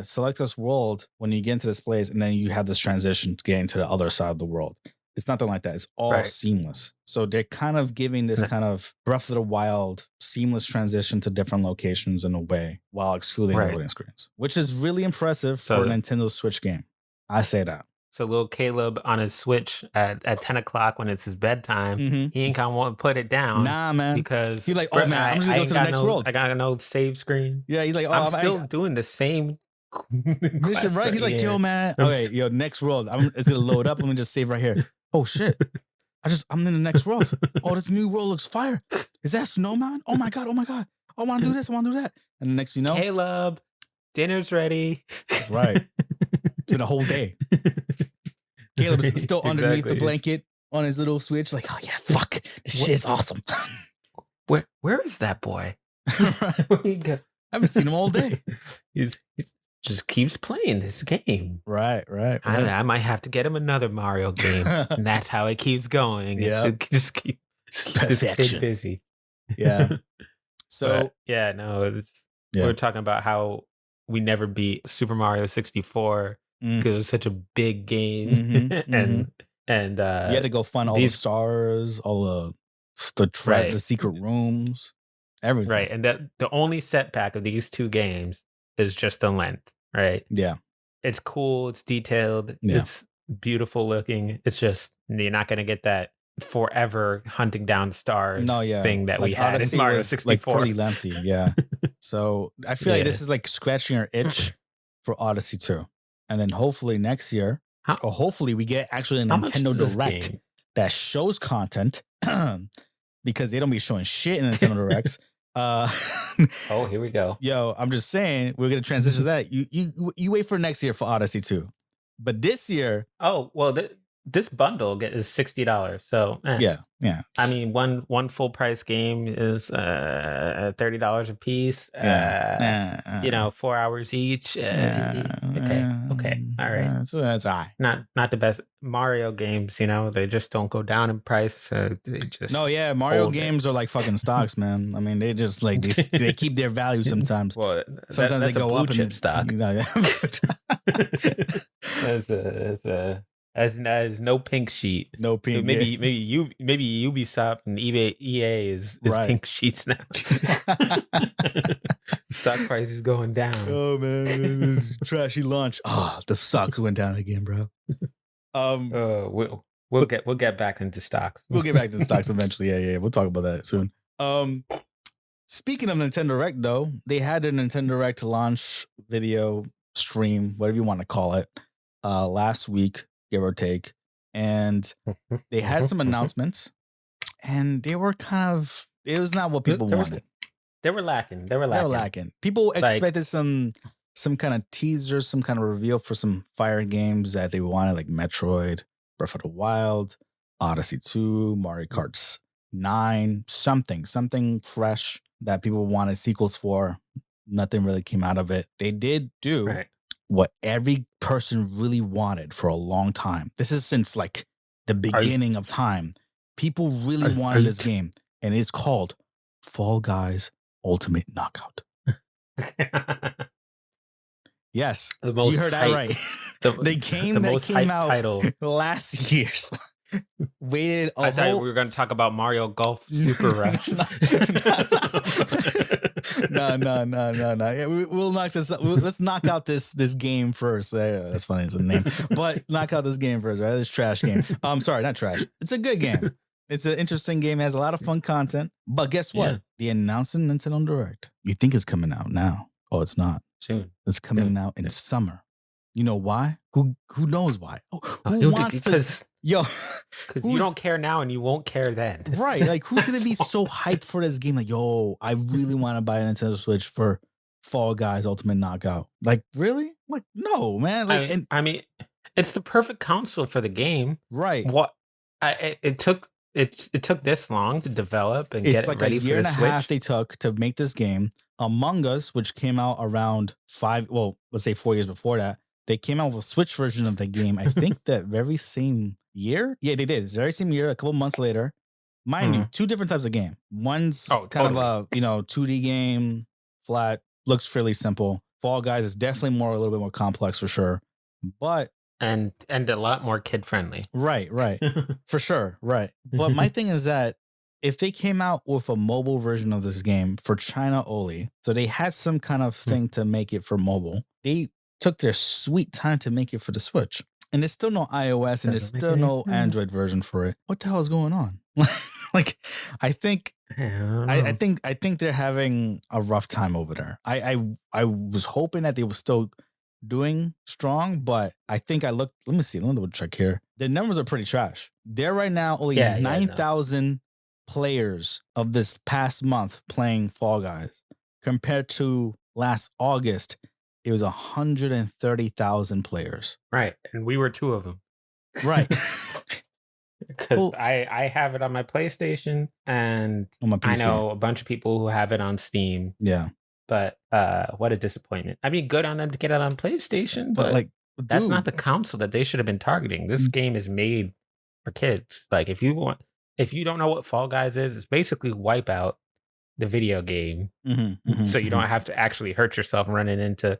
select this world when you get into this place, and then you have this transition to getting to the other side of the world. It's nothing like that. It's all seamless. So they're kind of giving this kind of Breath of the Wild seamless transition to different locations in a way while excluding loading screens, which is really impressive for a Nintendo Switch game. I say that. So little Caleb on his Switch at 10 o'clock when it's his bedtime, he ain't gonna want to put it down. Nah, man. Because he's like, oh man, I'm just gonna go to the next world. I got no save screen. Yeah, he's like, oh, I'm still doing the same mission, right? He's like, yo, man. Okay, next world. It's gonna load up. I'm gonna just save right here. Oh shit. I'm in the next world. Oh, this new world looks fire. Is that snowman? Oh my god. I want to do this. I want to do that. And the next, Caleb, dinner's ready. That's right. It's been a whole day. Caleb is still underneath the blanket on his little Switch. Like, oh yeah, fuck. This shit is awesome. Where is that boy? I haven't seen him all day. He's just keeps playing this game. Right. I might have to get him another Mario game. And that's how it keeps going. Yeah. It just keeps this kid busy. Yeah. So we're talking about how we never beat Super Mario 64 because it was such a big game. And you had to go find all the stars, all the secret rooms, everything. Right. And that the only setback of these two games is just the length, right? Yeah. It's cool, it's detailed, it's beautiful looking. It's just you're not gonna get that forever hunting down stars thing that we had Odyssey in Mario 64. Like pretty lengthy, yeah. So I feel like this is like scratching our itch for Odyssey 2. And then hopefully next year, or hopefully we get actually a Nintendo Direct that shows content because they don't be showing shit in Nintendo Directs. Oh, here we go. Yo, I'm just saying we're gonna transition to that. You wait for next year for Odyssey 2. But this year, this bundle is $60. So yeah. I mean, one full price game is $30 a piece. 4 hours each. Okay, all right. So that's all right. Not the best Mario games. They just don't go down in price. They just Mario games are like fucking stocks, man. I mean, they just like they keep their value sometimes. Well, sometimes that's they go up chip stock. As no pink sheet. No pink. Maybe Ubisoft and EA is pink sheets now. Stock price is going down. Oh man, this trashy launch. Oh, the stocks went down again, bro. We'll get back into stocks. We'll get back to the stocks eventually. Yeah. We'll talk about that soon. Speaking of Nintendo Direct, though, they had a Nintendo Direct launch video stream, whatever you want to call it, last week, give or take, and they had some announcements, and they were it was not what people wanted. They were lacking. People expected some kind of teaser, some kind of reveal for some fire games that they wanted, like Metroid, Breath of the Wild, Odyssey 2, Mario Kart 9, something fresh that people wanted sequels for. Nothing really came out of it. They did do what every person really wanted for a long time. This is since like the beginning of time. People really wanted this game, and it's called Fall Guys Ultimate Knockout. Yes, you heard that right. They came out title last year's. Waited. I thought we were going to talk about Mario Golf Super Rush. No. We'll knock this. Let's knock out this game first. That's funny. It's a name, but knock out this game first. Right, this trash game. I'm sorry, not trash. It's a good game. It's an interesting game. It has a lot of fun content. But guess what? Yeah. They announced a Nintendo Direct. You think it's coming out now? Oh, it's not. Soon. It's coming out in summer. You know why? Who knows why? Who wants to? Yo, because you don't care now and you won't care then. Right. Like, who's going to be so hyped for this game? Like, yo, I really want to buy a Nintendo Switch for Fall Guys Ultimate Knockout. Like, really? Like, no, man. Like, I mean, it's the perfect console for the game. Right. It took this long to develop and get it ready for the Switch. It's like a year and a half they took to make this game. Among Us, which came out around 4 years before that, they came out with a Switch version of the game. I think that very same year. Yeah, they did. It's the very same year. A couple months later, mind you, two different types of game. One's kind of a 2D game, flat, looks fairly simple. Fall Guys is definitely a little bit more complex for sure, but and a lot more kid friendly. Right, for sure, right. But my thing is that if they came out with a mobile version of this game for China only, so they had some kind of thing to make it for mobile, they took their sweet time to make it for the Switch. And there's still no iOS and there's still no Android version for it. What the hell is going on? Like, I think they're having a rough time over there. I was hoping that they were still doing strong, but I think let me double check here. The numbers are pretty trash. They're right now only 9,000 players of this past month playing Fall Guys compared to last August. It was 130,000 players. Right. And we were two of them. Right. Because I have it on my PlayStation and I know a bunch of people who have it on Steam. Yeah. But what a disappointment. I mean, good on them to get it on PlayStation, but like that's not the console that they should have been targeting. This game is made for kids. Like, if you don't know what Fall Guys is, it's basically Wipeout, the video game, so you don't have to actually hurt yourself running into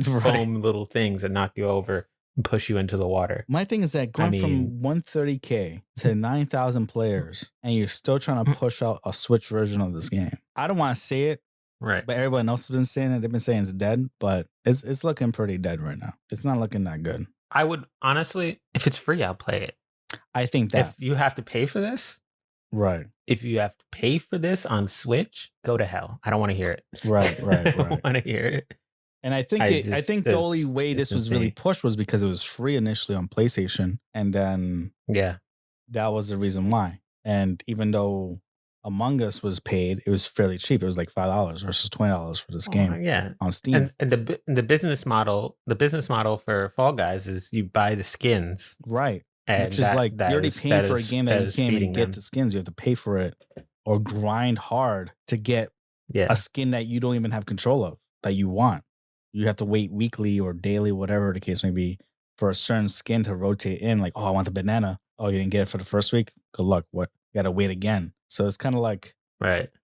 foam little things that knock you over and push you into the water. My thing is that going from 130K to 9,000 players, and you're still trying to push out a Switch version of this game. I don't want to say it, right? But everyone else has been saying it. They've been saying it's dead, but it's looking pretty dead right now. It's not looking that good. I would honestly, if it's free, I'll play it. I think that if you have to pay for this. Right. If you have to pay for this on Switch, go to hell. I don't want to hear it. Right. I don't want to hear it. And I think the only way this was really pushed was because it was free initially on PlayStation, and then that was the reason why. And even though Among Us was paid, it was fairly cheap. It was like $5 versus $20 for this game. On Steam. And the business model for Fall Guys is you buy the skins, right? Which is like you're already paying for a game that you can't even get the skins. You have to pay for it or grind hard to get a skin that you don't even have control of that you want. You have to wait weekly or daily, whatever the case may be, for a certain skin to rotate in. Like, oh, I want the banana. Oh, you didn't get it for the first week? Good luck. What? You got to wait again. So it's kind of like,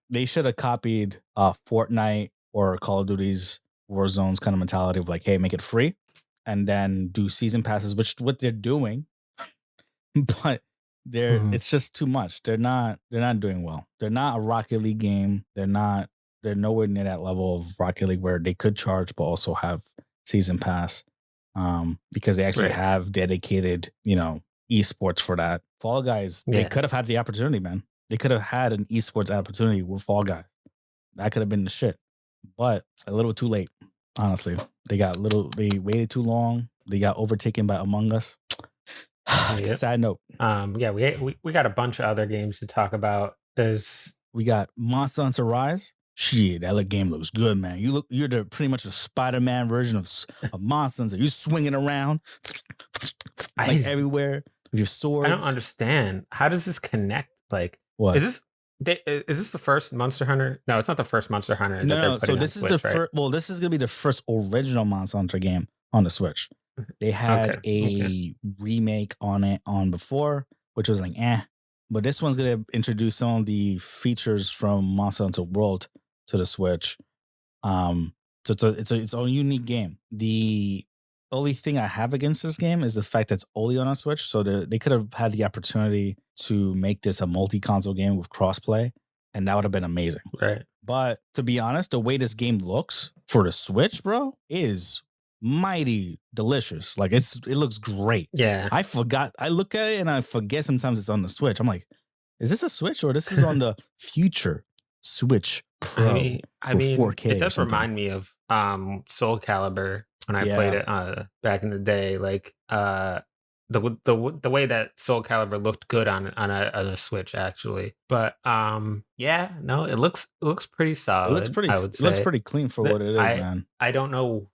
they should have copied Fortnite or Call of Duty's Warzone's kind of mentality of like, hey, make it free and then do season passes, which what they're doing. But it's just too much. They're not doing well. They're not a Rocket League game. They're nowhere near that level of Rocket League where they could charge but also have season pass. Because they actually have dedicated, esports for that. Fall Guys, they could have had the opportunity, man. They could have had an esports opportunity with Fall Guys. That could have been the shit. But a little too late, honestly. They waited too long. They got overtaken by Among Us. Sad note. We got a bunch of other games to talk about. We got Monster Hunter Rise. Shit, that game looks good, man. You're pretty much a Spider-Man version of Monster Hunter. You're swinging around everywhere with your swords. I don't understand. How does this connect? Like, what is this the first Monster Hunter? No, it's not the first Monster Hunter. No. So this is the first. Well, this is gonna be the first original Monster Hunter game on the Switch. They had a remake on before, which was like but this one's gonna introduce some of the features from Monster Hunter World to the Switch. So it's its own unique game. The only thing I have against this game is the fact that it's only on a Switch. So they could have had the opportunity to make this a multi-console game with crossplay, and that would have been amazing. Right. But to be honest, the way this game looks for the Switch, bro, is mighty delicious. Like it looks great. Yeah. I look at it and I forget sometimes it's on the Switch. I'm like, is this a Switch or this is on the future Switch Pro? I mean 4K. It does remind me of Soul Calibur. when I played it back in the day. Like the way that Soul Calibur looked good on a Switch actually. But it looks pretty solid. It looks pretty clean for what it is, man. I don't know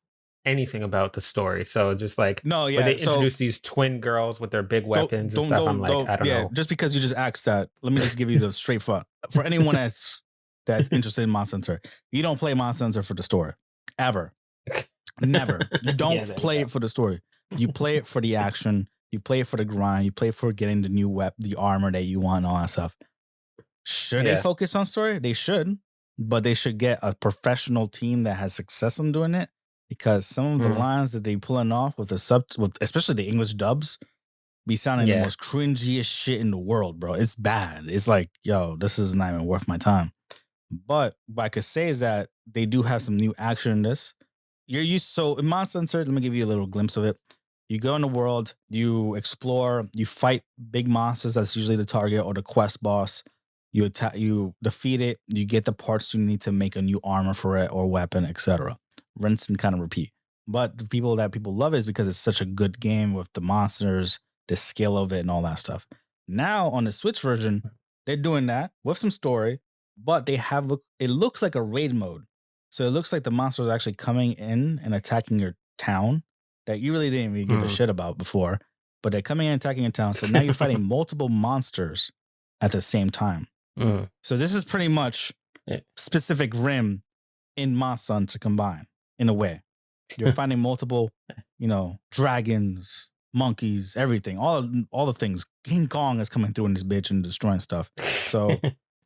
anything about the story, so just like when they introduce these twin girls with their big weapons and stuff. I'm like, I don't know. Just because you just asked that, let me just give you the straight front. For anyone that's interested in Monster Hunter, you don't play Monster Hunter for the story ever. Never. You don't play it for the story. You play it for the action. You play it for the grind. You play it for getting the new the armor that you want, all that stuff. Should they focus on story? They should, but they should get a professional team that has success in doing it. Because some of the lines that they pulling off with especially the English dubs, be sounding the most cringiest shit in the world, bro. It's bad. It's like, yo, this is not even worth my time. But what I could say is that they do have some new action in this. So in Monster Hunter, let me give you a little glimpse of it. You go in the world, you explore, you fight big monsters. That's usually the target or the quest boss. You attack, you defeat it, you get the parts you need to make a new armor for it or weapon, etc. Rinse and kind of repeat. But the people love it is because it's such a good game with the monsters, the skill of it, and all that stuff. Now on the Switch version, they're doing that with some story, but they have it looks like a raid mode. So it looks like the monsters are actually coming in and attacking your town that you really didn't even give a shit about before. But they're coming in and attacking your town. So now you're fighting multiple monsters at the same time. So this is pretty much specific Rim in Monster Hunter combined in a way. You're finding multiple, dragons, monkeys, everything, all the things. King Kong is coming through in this bitch and destroying stuff. So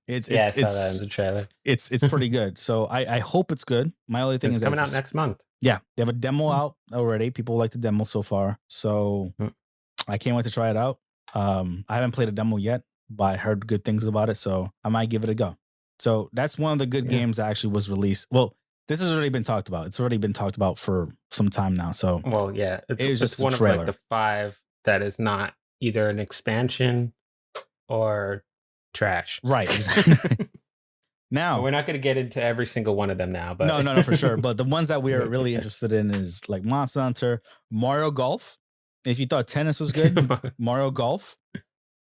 I saw that in the trailer. It's pretty good. So I hope it's good. My only thing is coming out next month. Yeah, they have a demo out already. People like the demo so far. So I can't wait to try it out. I haven't played a demo yet, but I heard good things about it, so I might give it a go. So that's one of the good games that actually was released. Well, this has already been talked about. It's already been talked about for some time now. So it's just one of like the 5 that is not either an expansion or trash. Right. Exactly. Now we're not going to get into every single one of them now, but no, for sure. But the ones that we are really interested in is like Monster Hunter, Mario Golf. If you thought tennis was good, Mario Golf.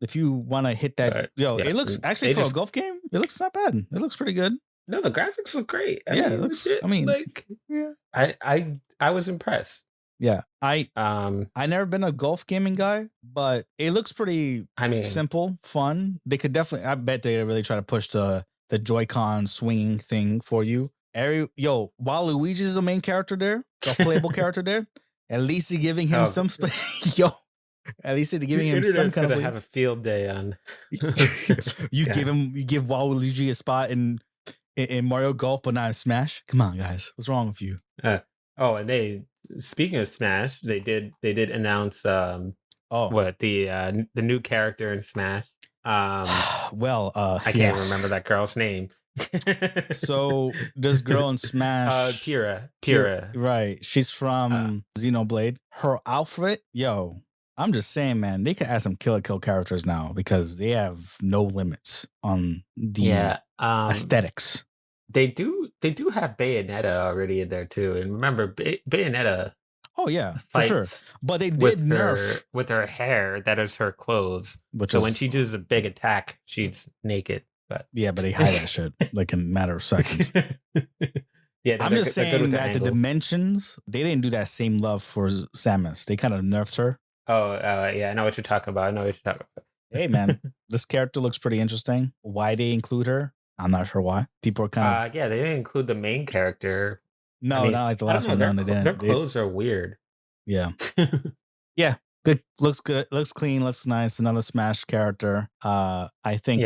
If you want to hit that, it looks actually for a golf game, it looks not bad. It looks pretty good. No, the graphics look great. It looks. I was impressed. Yeah, I never been a golf gaming guy, but it looks pretty. Simple, fun. They could definitely. I bet they really try to push the Joy-Con swinging thing for you. While Luigi is the main character there, the playable character there, at least you're giving him some space. At least they're giving him some kind of have a field day on. You give Waluigi a spot in Mario Golf, but not in Smash. Come on, guys, what's wrong with you? And speaking of Smash, they did announce the new character in Smash. I can't remember that girl's name. So this girl in Smash, Kira, right? She's from Xenoblade. Her outfit, I'm just saying, man, they could add some kill characters now because they have no limits on the aesthetics. They do have Bayonetta already in there too, and remember Bayonetta. Oh yeah, for sure. But they did nerf with her hair. That is her clothes. When she does a big attack, she's naked. But but they hide that shit like in a matter of seconds. I'm just saying that the dimensions, they didn't do that same love for Samus. They kind of nerfed her. I know what you're talking about. Hey man, this character looks pretty interesting. Why they include her, I'm not sure why. People are kind of they didn't include the main character. No, not like the last one. Their clothes are weird. Yeah. Yeah. Good. Looks good. Looks clean. Looks nice. Another Smash character. I think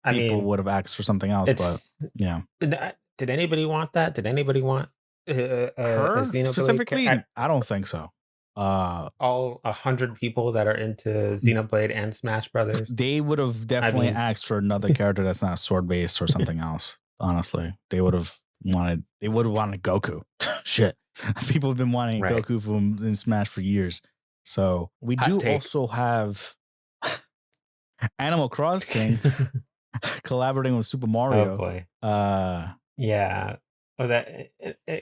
people would have asked for something else, but yeah. Did anybody want that? Did anybody want her specifically? I don't think so. All 100 people that are into Xenoblade and Smash Brothers. They would have definitely asked for another character that's not sword based or something else. Honestly, they would have wanted Goku. Shit, people have been wanting Goku in Smash for years. So we also have Animal Crossing collaborating with Super Mario. Oh boy. Yeah. or that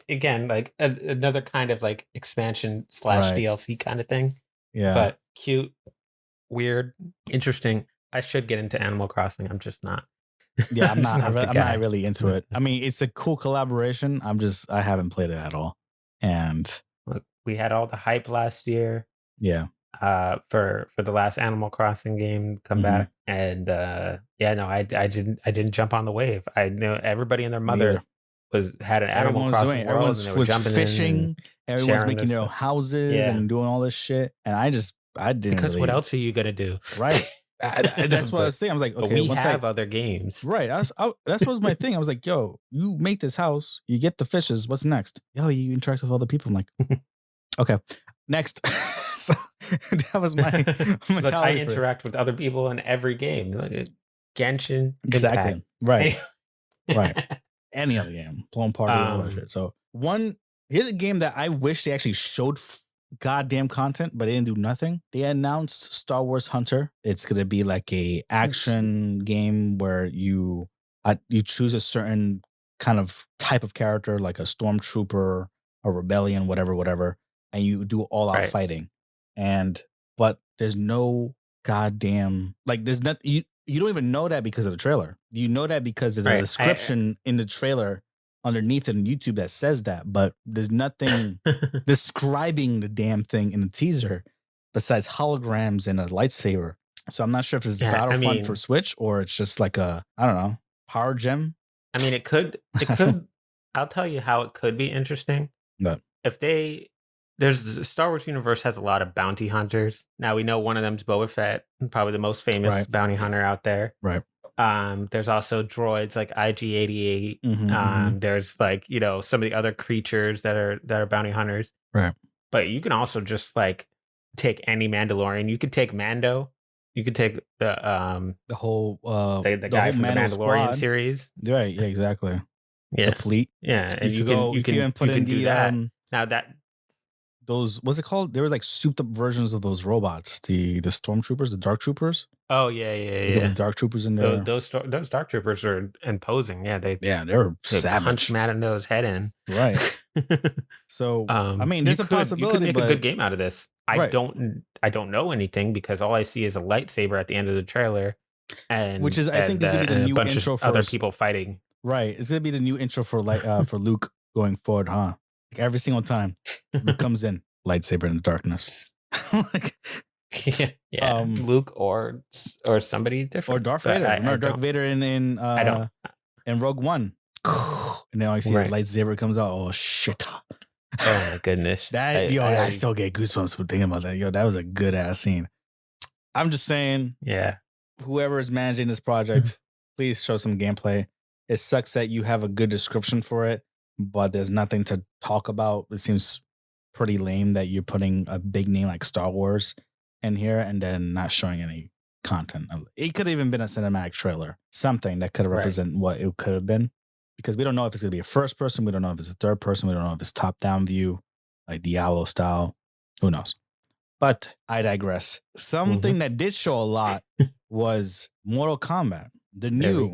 again, like another kind of like expansion / DLC kind of thing. Yeah, but cute, weird, interesting. I should get into Animal Crossing. I'm just not. Yeah, I'm not really into it. I mean, it's a cool collaboration. I haven't played it at all. And look, we had all the hype last year. Yeah. For the last Animal Crossing game come back, and I didn't jump on the wave. I know everybody and their mother had an Animal Crossing world, and they were jumping fishing. Everyone's making their own houses and doing all this shit, and I didn't because what else are you gonna do, right? That's what I was saying. I was like, okay, we have other games, right? That was my thing. I was like, yo, you make this house, you get the fishes. What's next? Yo, you interact with other people. I'm like, okay, next. So that was my mentality. Look, I interact with other people in every game, like Genshin, exactly. Impact. Right. Any other game, Blown Party, all that shit. So here's a game that I wish they actually showed goddamn content, but they didn't do nothing. They announced Star Wars Hunter. It's gonna be like a action game where you choose a certain kind of type of character, like a stormtrooper, a rebellion, whatever, and you do all out fighting. But there's no goddamn, like, there's not, you don't even know that because of the trailer. You know that because there's a description in the trailer underneath it on YouTube that says that, but there's nothing describing the damn thing in the teaser besides holograms and a lightsaber. So I'm not sure if it's Battlefront for Switch or it's just like a, I don't know, power gem. I mean, it could, I'll tell you how it could be interesting. No. If there's the Star Wars universe has a lot of bounty hunters. Now we know one of them's Boba Fett, probably the most famous bounty hunter out there. Right. There's also droids like IG-88. There's like, some of the other creatures that are bounty hunters. Right. But you can also just like take any Mandalorian. You could take Mando. You could take the whole the guy from the Mandalorian series. Right. Yeah. Exactly. Yeah. The fleet. Yeah, and you can put in the now that. Those, what's it called? There were like souped up versions of those robots, the stormtroopers, the dark troopers. Oh yeah. Dark troopers in there. Those dark troopers are imposing. Yeah, they were savage. Punch Matado's head in. Right. So I mean, there's a possibility. You could make a good game out of this. I don't know anything because all I see is a lightsaber at the end of the trailer, and which is I think is gonna be the new intro for other people fighting. Right, it's gonna be the new intro for for Luke going forward, huh? Like every single time Luke comes in, lightsaber in the darkness. Like, Luke or somebody different, or Darth Vader. Remember Darth Vader in Rogue One, and then I see the lightsaber comes out. Oh shit! Oh my goodness! I still get goosebumps when thinking about that. Yo, that was a good ass scene. I'm just saying, whoever is managing this project, please show some gameplay. It sucks that you have a good description for it, but there's nothing to talk about. It seems pretty lame that you're putting a big name like Star Wars in here and then not showing any content. It could have even been a cinematic trailer, something that could represent what it could have been, because we don't know if it's going to be a first person. We don't know if it's a third person. We don't know if it's top down view, like Diablo style. Who knows? But I digress. Something that did show a lot was Mortal Kombat, the new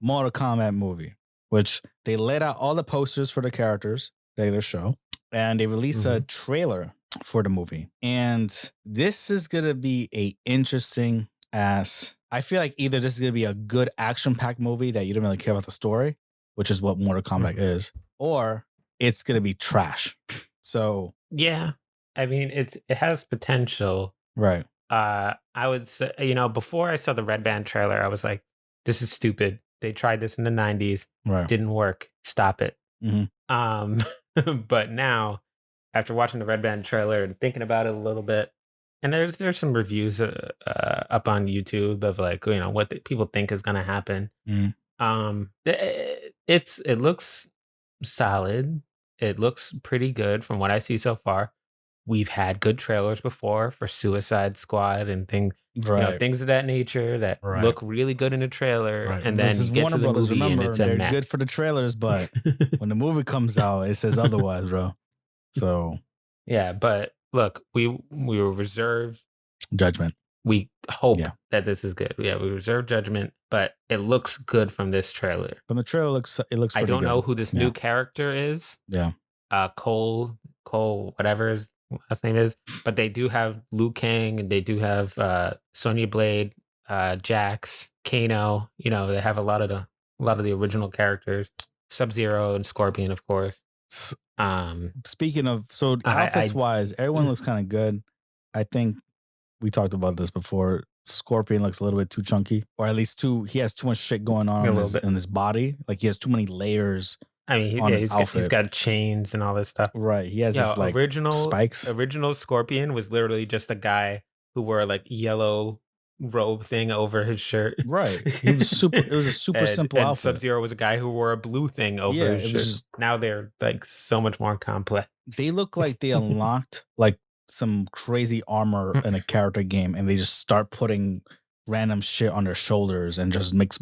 Mortal Kombat movie, which they laid out all the posters for the characters, regular show, and they released a trailer for the movie. And this is going to be a interesting ass. I feel like either this is going to be a good action-packed movie that you don't really care about the story, which is what Mortal Kombat is, or it's going to be trash. So yeah, I mean, it has potential. Right. I would say, before I saw the Red Band trailer, I was like, this is stupid. They tried this in the 90s. Right. Didn't work. Stop it. But now, after watching the Red Band trailer and thinking about it a little bit, and there's some reviews up on YouTube of like, what people think is going to happen. It looks solid. It looks pretty good from what I see so far. We've had good trailers before for Suicide Squad and things of that nature that look really good in a trailer, and then you get to the movie and it's a mess. Good for the trailers, but when the movie comes out, it says otherwise, bro. So yeah, but look, we were reserved judgment. We hope that this is good. Yeah, we reserve judgment, but it looks good from this trailer. From the trailer, it looks. I don't good. know who this new character is. Yeah. Cole, whatever his last name is, but they do have Liu Kang and they do have Sonya Blade, Jax, Kano. You know, they have a lot of the original characters. Sub-Zero and Scorpion, of course. Speaking of, so outfits wise, everyone looks kind of good. I think we talked about this before. Scorpion looks a little bit too chunky, or at least he has too much shit going on in his body. Like he has too many layers. I mean, he's got chains and all this stuff. Right. He has this like spikes. Original Scorpion was literally just a guy who wore like yellow robe thing over his shirt. Right. It was a super simple outfit. Sub-Zero was a guy who wore a blue thing over his shirt. Now they're like so much more complex. They look like they unlocked like some crazy armor in a character game, and they just start putting random shit on their shoulders and just mix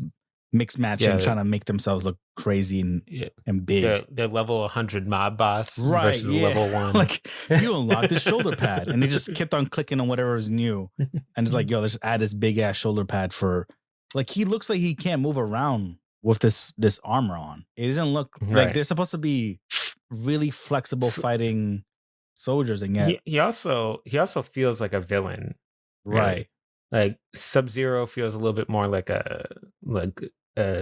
matching, trying to make themselves look crazy and big. They're level 100 mob boss versus level 1. Like you unlock the shoulder pad, and they just kept on clicking on whatever is new, and it's like, yo, let's add this big ass shoulder pad for. Like he looks like he can't move around with this armor on. It doesn't look like they're supposed to be really flexible fighting soldiers, and yet he also feels like a villain, right? Like Sub-Zero feels a little bit more like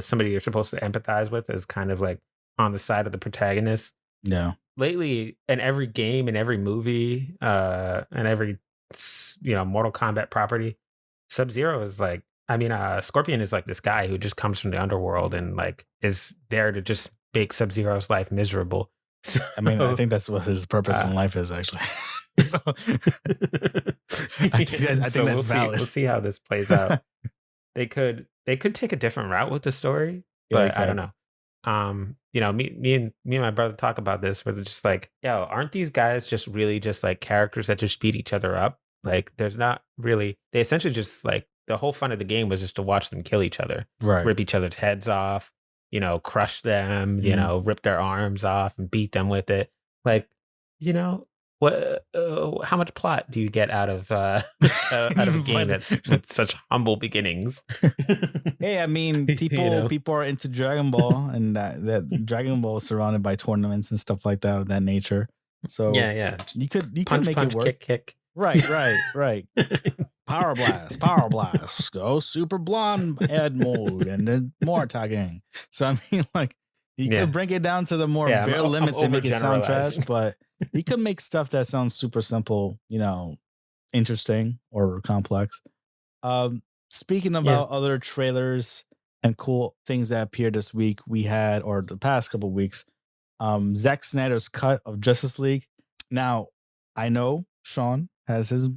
somebody you're supposed to empathize with, as kind of like on the side of the protagonist. Yeah. Lately, in every game, in every movie, and every Mortal Kombat property, Sub-Zero is like, Scorpion is like this guy who just comes from the underworld and like is there to just make Sub-Zero's life miserable. So, I think that's what his purpose in life is, actually. So I think that's valid. We'll see how this plays out. They could take a different route with the story, but I don't know. Me and my brother talk about this, where they're just like, yo, aren't these guys just really just like characters that just beat each other up? Like, there's not really. They essentially just like, the whole fun of the game was just to watch them kill each other, rip each other's heads off, crush them, rip their arms off and beat them with it. Like, what? How much plot do you get out of a game that's with such humble beginnings? Hey, people are into Dragon Ball, and that Dragon Ball is surrounded by tournaments and stuff like that of that nature. So you could make it work. Kick. Right. Power blast, go super blonde head mode, and then more attacking. So you could bring it down to the more bare limits and make it sound trash, but you could make stuff that sounds super simple, interesting or complex. Speaking about other trailers and cool things that appeared this week, we had, or the past couple of weeks, Zack Snyder's cut of Justice League. Now, I know Sean has his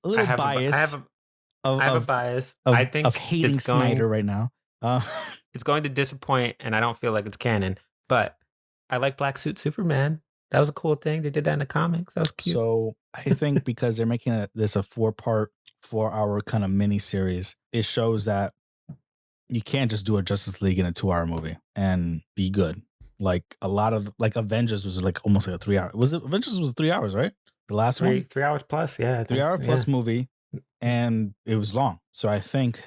bias. I have a bias. I think of hating Snyder right now. It's going to disappoint, and I don't feel like it's canon. But I like Black Suit Superman. That was a cool thing. They did that in the comics. That was cute. So I think because they're making this a 4-hour kind of mini series, it shows that you can't just do a Justice League in a 2-hour movie and be good. Like a lot of Avengers was like almost like a 3 hour. Avengers was 3 hours, right? The last one, 3 hours plus, 3 hour plus movie, and it was long. So I think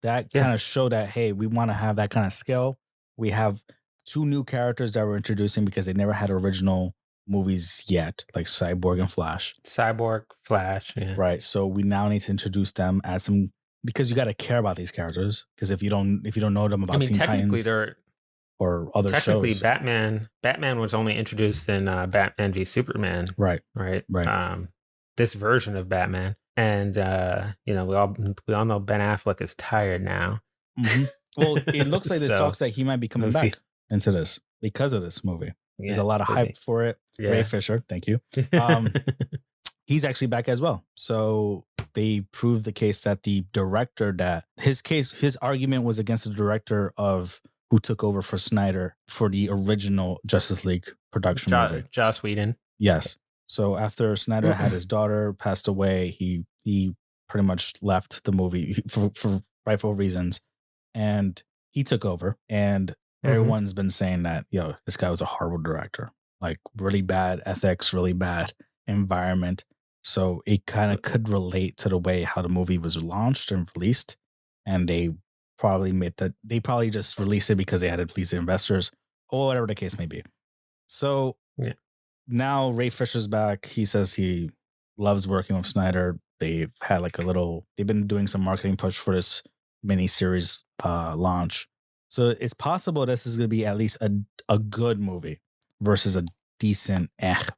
that kind of showed that, hey, we want to have that kind of scale. We have 2 new characters that we're introducing because they never had original movies yet, like Cyborg and Flash. Yeah. Right. So we now need to introduce them as some, because you got to care about these characters. Because if you don't know them about Teen Titans or other shows, Batman was only introduced in Batman v Superman. Right. This version of Batman, and we all know Ben Affleck is tired now. Mm-hmm. Well, it looks like there's talks that he might be coming back into this because of this movie. There's a lot of hype for it. Yeah. Ray Fisher, thank you. He's actually back as well. So they proved the case that the director, that his argument was against the director of who took over for Snyder for the original Justice League production movie. Joss Whedon. Yes. So after Snyder had his daughter passed away, he pretty much left the movie for rightful reasons, and he took over. And everyone's been saying that, this guy was a horrible director, like really bad ethics, really bad environment. So it kind of could relate to the way how the movie was launched and released, and they probably made that. They probably just released it because they had to please the investors or whatever the case may be. So now Ray Fisher's back. He says he loves working with Snyder. They've had like they've been doing some marketing push for this miniseries launch. So it's possible this is going to be at least a good movie versus a decent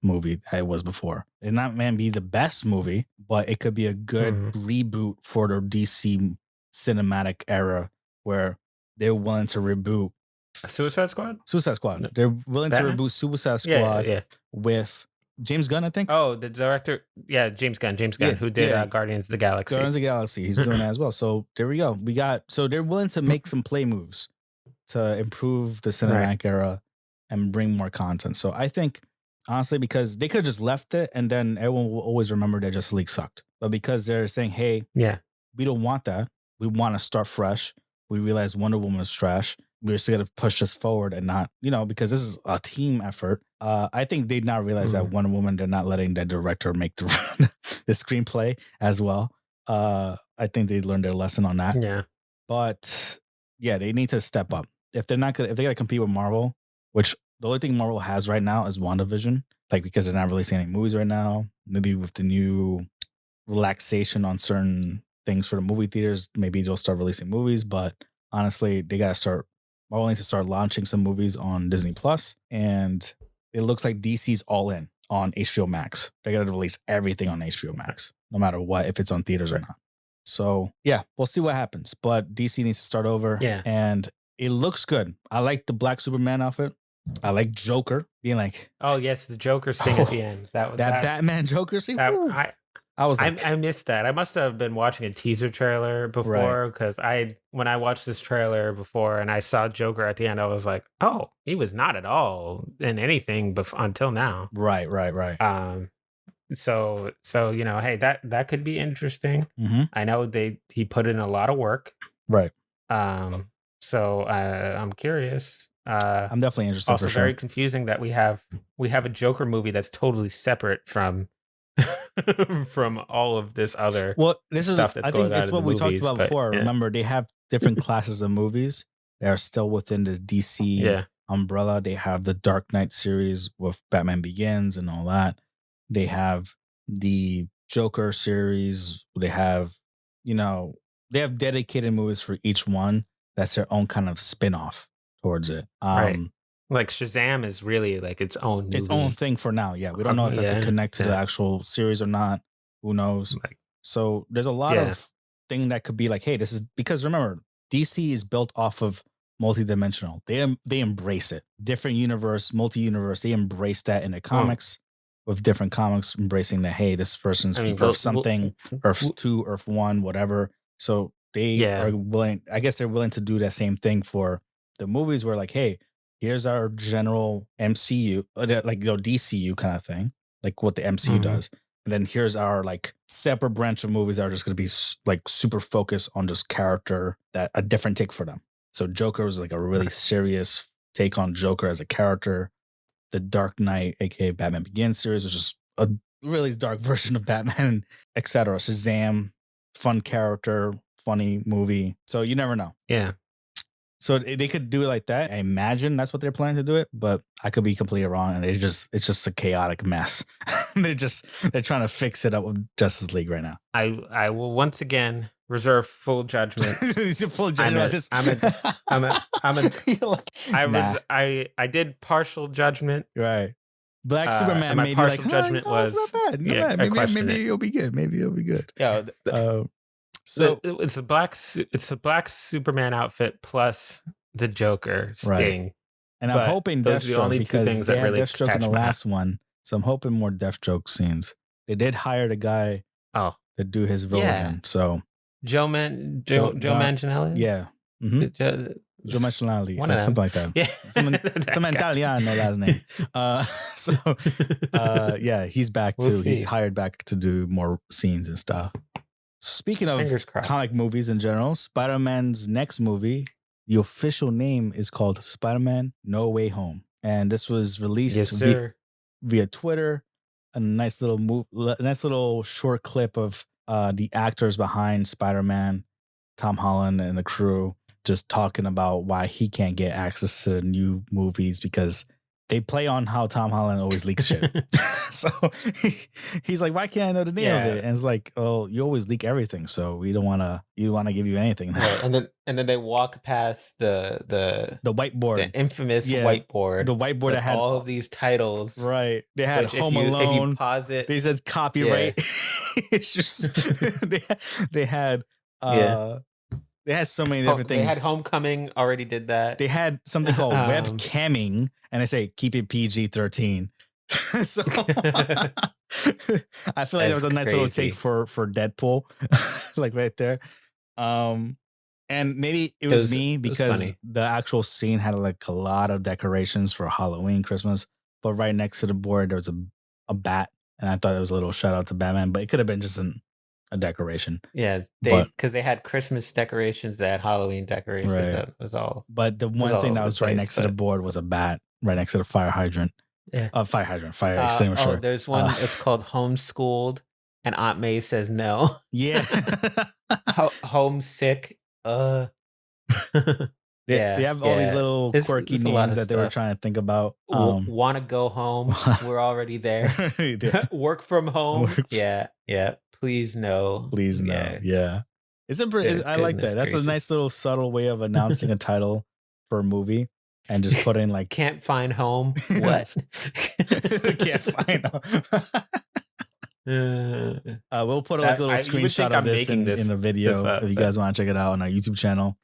movie that it was before. It not man be the best movie, but it could be a good reboot for the DC cinematic era where they're willing to reboot Suicide Squad. No. They're willing to reboot Suicide Squad with James Gunn, I think. Oh, the director. Yeah, James Gunn, who did Guardians of the Galaxy. Guardians of the Galaxy. He's doing that as well. So there we go. So they're willing to make some play moves to improve the cinematic era and bring more content. So I think, honestly, because they could have just left it and then everyone will always remember that Justice League sucked. But because they're saying, hey, we don't want that. We want to start fresh. We realize Wonder Woman is trash. We're still going to push this forward and not, because this is a team effort. I think they not realize that Wonder Woman, they're not letting that director make the screenplay as well. I think they learned their lesson on that. Yeah. But yeah, they need to step up. If they got to compete with Marvel, which the only thing Marvel has right now is WandaVision, like because they're not releasing any movies right now. Maybe with the new relaxation on certain things for the movie theaters, maybe they'll start releasing movies. But honestly, Marvel needs to start launching some movies on Disney Plus, and it looks like DC's all in on HBO Max. They're gonna release everything on HBO Max, no matter what, if it's on theaters or not. So yeah, we'll see what happens. But DC needs to start over. Yeah. And it looks good. I like the Black Superman outfit. I like Joker being like, oh yes, the Joker sting at the end. That Batman Joker scene. I was like, I missed that. I must have been watching a teaser trailer before because when I watched this trailer before and I saw Joker at the end, I was like, oh, he was not at all in anything until now. Right. So hey, that could be interesting. Mm-hmm. I know he put in a lot of work. Right. So I'm curious. I'm definitely interested. Also, for sure. very confusing that we have a Joker movie that's totally separate from all of this other stuff that's going on. I think it's what we talked about before. Yeah. Remember, they have different classes of movies. They are still within this DC umbrella. They have the Dark Knight series with Batman Begins and all that. They have the Joker series. They have, dedicated movies for each one. That's their own kind of spin-off towards it. Right. Like Shazam is really like its own thing for now. Yeah, we don't know if that's connected to the actual series or not. Who knows? So there's a lot of thing that could be like, hey, this is because remember, DC is built off of multidimensional. They embrace it. Different universe, multi-universe. They embrace that in the comics with different comics embracing that. Hey, this person's Earth something, Earth 2, Earth 1, whatever. So they are willing. I guess they're willing to do that same thing for the movies. Where like, hey, here's our general MCU, like DCU kind of thing, like what the MCU does, and then here's our like separate branch of movies that are just going to be like super focused on just character, that a different take for them. So Joker was like a really serious take on Joker as a character. The Dark Knight, aka Batman Begins series, was just a really dark version of Batman, etc. Shazam, fun character, funny movie. So you never know. Yeah. So they could do it like that. I imagine that's what they're planning to do it, but I could be completely wrong. And it's just a chaotic mess. they're trying to fix it up with Justice League right now. I will once again reserve full judgment. Full judgment. I did partial judgment. Right. Black Superman. My partial judgment was not bad. Maybe it'll be good. Yeah. So it's a black Superman outfit plus the Joker sting. Right. And I'm hoping Deathstroke, because they had Deathstroke in the last one. So I'm hoping more Deathstroke scenes. They did hire the guy to do his role again. So Joe Manganiello? Yeah. Mm-hmm. Joe Manganiello. Something like that. Yeah. Some Italiano last name. He's back too. He's hired back to do more scenes and stuff. Speaking of comic movies in general, Spider-Man's next movie, the official name is called Spider-Man No Way Home. And this was released via Twitter. A nice little short clip of the actors behind Spider-Man, Tom Holland and the crew. just talking about why he can't get access to the new movies because they play on how Tom Holland always leaks shit. So he's like, why can't I know the name of it? And it's like, oh, you always leak everything, so we don't want to give you anything. Right. And then they walk past the whiteboard, the infamous whiteboard, the whiteboard that had all of these titles. Right. They had Home Alone. If you pause it, they said copyright. It's just they had they had so many different things. They had Homecoming, already did that. They had something called webcamming, and they say keep it PG-13. So I feel like that was a nice little take for Deadpool, like right there. And maybe it was me because the actual scene had like a lot of decorations for Halloween, Christmas, but right next to the board there was a bat, and I thought it was a little shout out to Batman, but it could have been just a decoration. Yeah, because they had Christmas decorations, they had Halloween decorations. Right. That was all. But the one thing that was right next to the board was a bat, right next to the fire hydrant. Yeah. Fire extinguisher. There's one. It's called Homeschooled, and Aunt May says no. Yeah. Homesick. They have all these little quirky names that they were trying to think about. Want to go home? We're already there. Work from home. Yeah. Please no. Please no. Yeah. I like that. That's a nice little subtle way of announcing a title for a movie and just putting like can't find home. What? Can't find home. We'll put a little screenshot of this in the video if you guys want to check it out on our YouTube channel.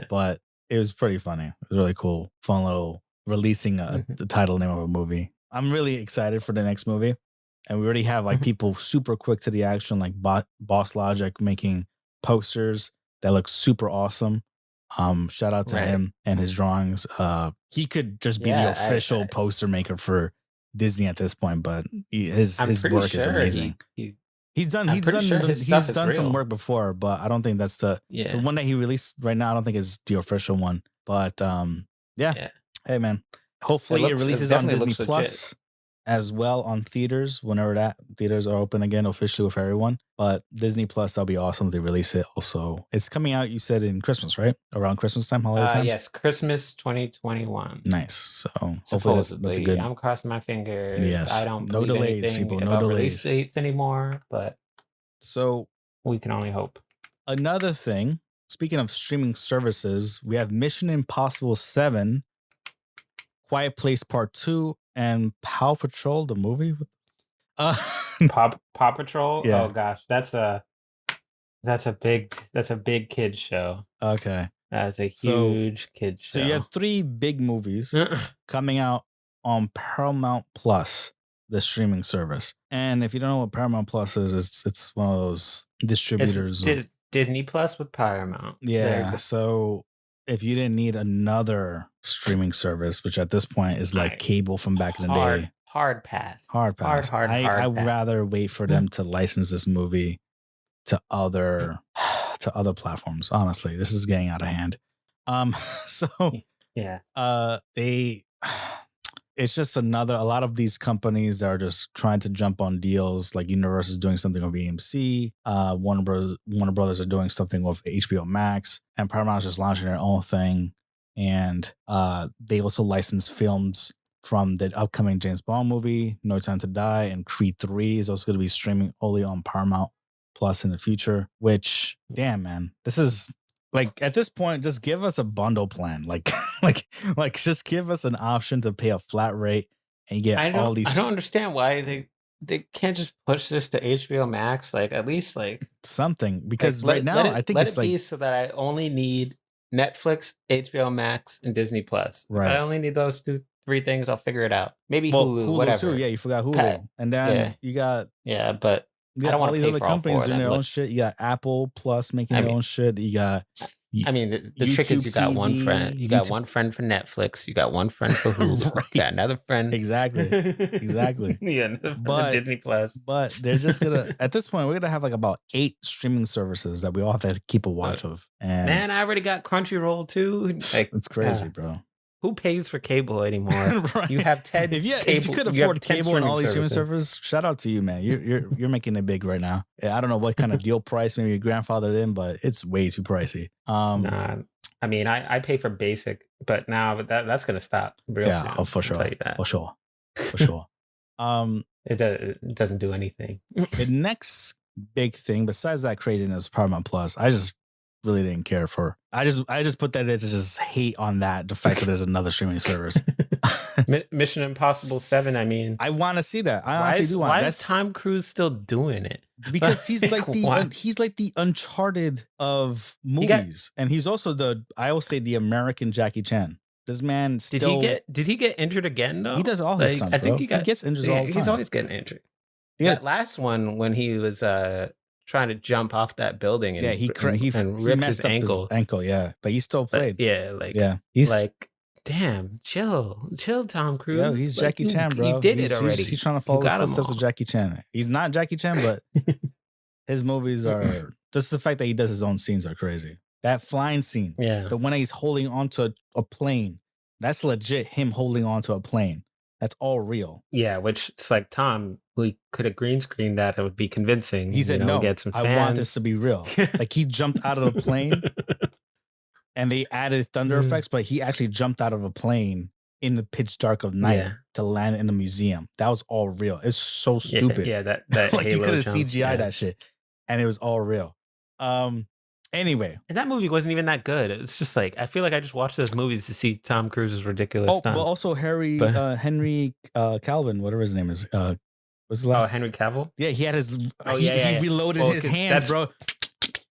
But it was pretty funny. It was really cool. Fun little releasing the title name of a movie. I'm really excited for the next movie. And we already have like people super quick to the action, like Boss Logic making posters that look super awesome. Shout out to him and his drawings. He could just be the official poster maker for Disney at this point, but his work is amazing. He's done some work before, but I don't think that's the one that he released right now. I don't think is the official one. But hey man, hopefully it releases on Disney Plus as well on theaters whenever that theaters are open again officially for everyone. But Disney Plus, that'll be awesome if they release it. Also, it's coming out, you said, in Christmas, right? Around Christmas time, holiday time? Yes, Christmas 2021. Nice. So hopefully that's a good. I'm crossing my fingers. Yes. I don't no delays, people. No delays. Release dates anymore, but so we can only hope. Another thing, speaking of streaming services, we have Mission Impossible 7, Quiet Place Part 2, and Paw Patrol, the movie. Paw Patrol? Yeah. Oh gosh, that's a big kids show. Okay. That's a huge kids show. So you have 3 big movies coming out on Paramount Plus, the streaming service. And if you don't know what Paramount Plus is, it's one of those distributors. It's Disney Plus with Paramount. Yeah. So if you didn't need another streaming service, which at this point is like cable from back in the day. Hard pass. I'd rather wait for them to license this movie to other platforms. Honestly, this is getting out of hand. It's just a lot of these companies that are just trying to jump on deals. Like Universal is doing something with AMC. Warner Brothers are doing something with HBO Max, and Paramount's just launching their own thing. And they also license films from the upcoming James Bond movie, No Time to Die, and Creed 3 is also going to be streaming only on Paramount Plus in the future. Which, damn man, this is like at this point, just give us a bundle plan. Like just give us an option to pay a flat rate and get all these. I don't understand why they can't just push this to HBO Max. Like at least like something, because right now I think it's like so that I only need Netflix, HBO Max, and Disney Plus. Right. If I only need those 3 things, I'll figure it out. Maybe Hulu, whatever. Too. Yeah, you forgot Hulu, and then you got but I don't want to pay other for companies all 4 doing their own shit. You got Apple Plus making their own shit. You got. The trick is you got one friend. You got one friend for Netflix. You got one friend for Hulu. Right. You got another friend. Exactly. But Disney Plus. But they're just gonna at this point we're gonna have like about 8 streaming services that we all have to keep a watch of. And man, I already got Crunchyroll too. Like, it's crazy, bro. who pays for cable anymore? Right. You have 10 if cable, you could afford cable and all these streaming services, shout out to you, man. You're making it big right now. I don't know what kind of deal price maybe your grandfather in, but it's way too pricey. Nah, I mean, I pay for basic, but that's gonna stop real soon. Oh, for sure. I'll tell you that. For sure. It doesn't do anything. The next big thing besides that craziness, Paramount Plus, I just really didn't care for. I just put that in to just hate on that, the fact that there's another streaming service. Mission Impossible 7. I mean, I want to see that. I honestly do want. Why is Tom Cruise still doing it? Because he's like the Uncharted of movies, and he's also I will say the American Jackie Chan. This man still did he get injured again though? He does all his stunts, I think he gets injured all the time. He's always getting injured. That last one when he was trying to jump off that building and he ripped his ankle. But he still played. He's like, damn, chill, Tom Cruise. Yeah, he's Jackie Chan, bro. He did it already. He's trying to follow the footsteps of Jackie Chan. He's not Jackie Chan, but his movies are just the fact that he does his own scenes are crazy. That flying scene, the one he's holding onto a plane, that's legit him holding onto a plane. That's all real. Yeah, which it's like, Tom, we could have green screened that. It would be convincing. He said, no, get some fans. I want this to be real. Like he jumped out of the plane and they added thunder effects, but he actually jumped out of a plane in the pitch dark of night to land in the museum. That was all real. It's so stupid. Yeah, that like you could have CGI'd that shit and it was all real. Anyway, and that movie wasn't even that good. It's just like I feel like I just watched those movies to see Tom Cruise's ridiculous stunts. But also Henry Calvin, whatever his name is. What's the last? Henry Cavill. Yeah, he had his. He reloaded his hands, bro.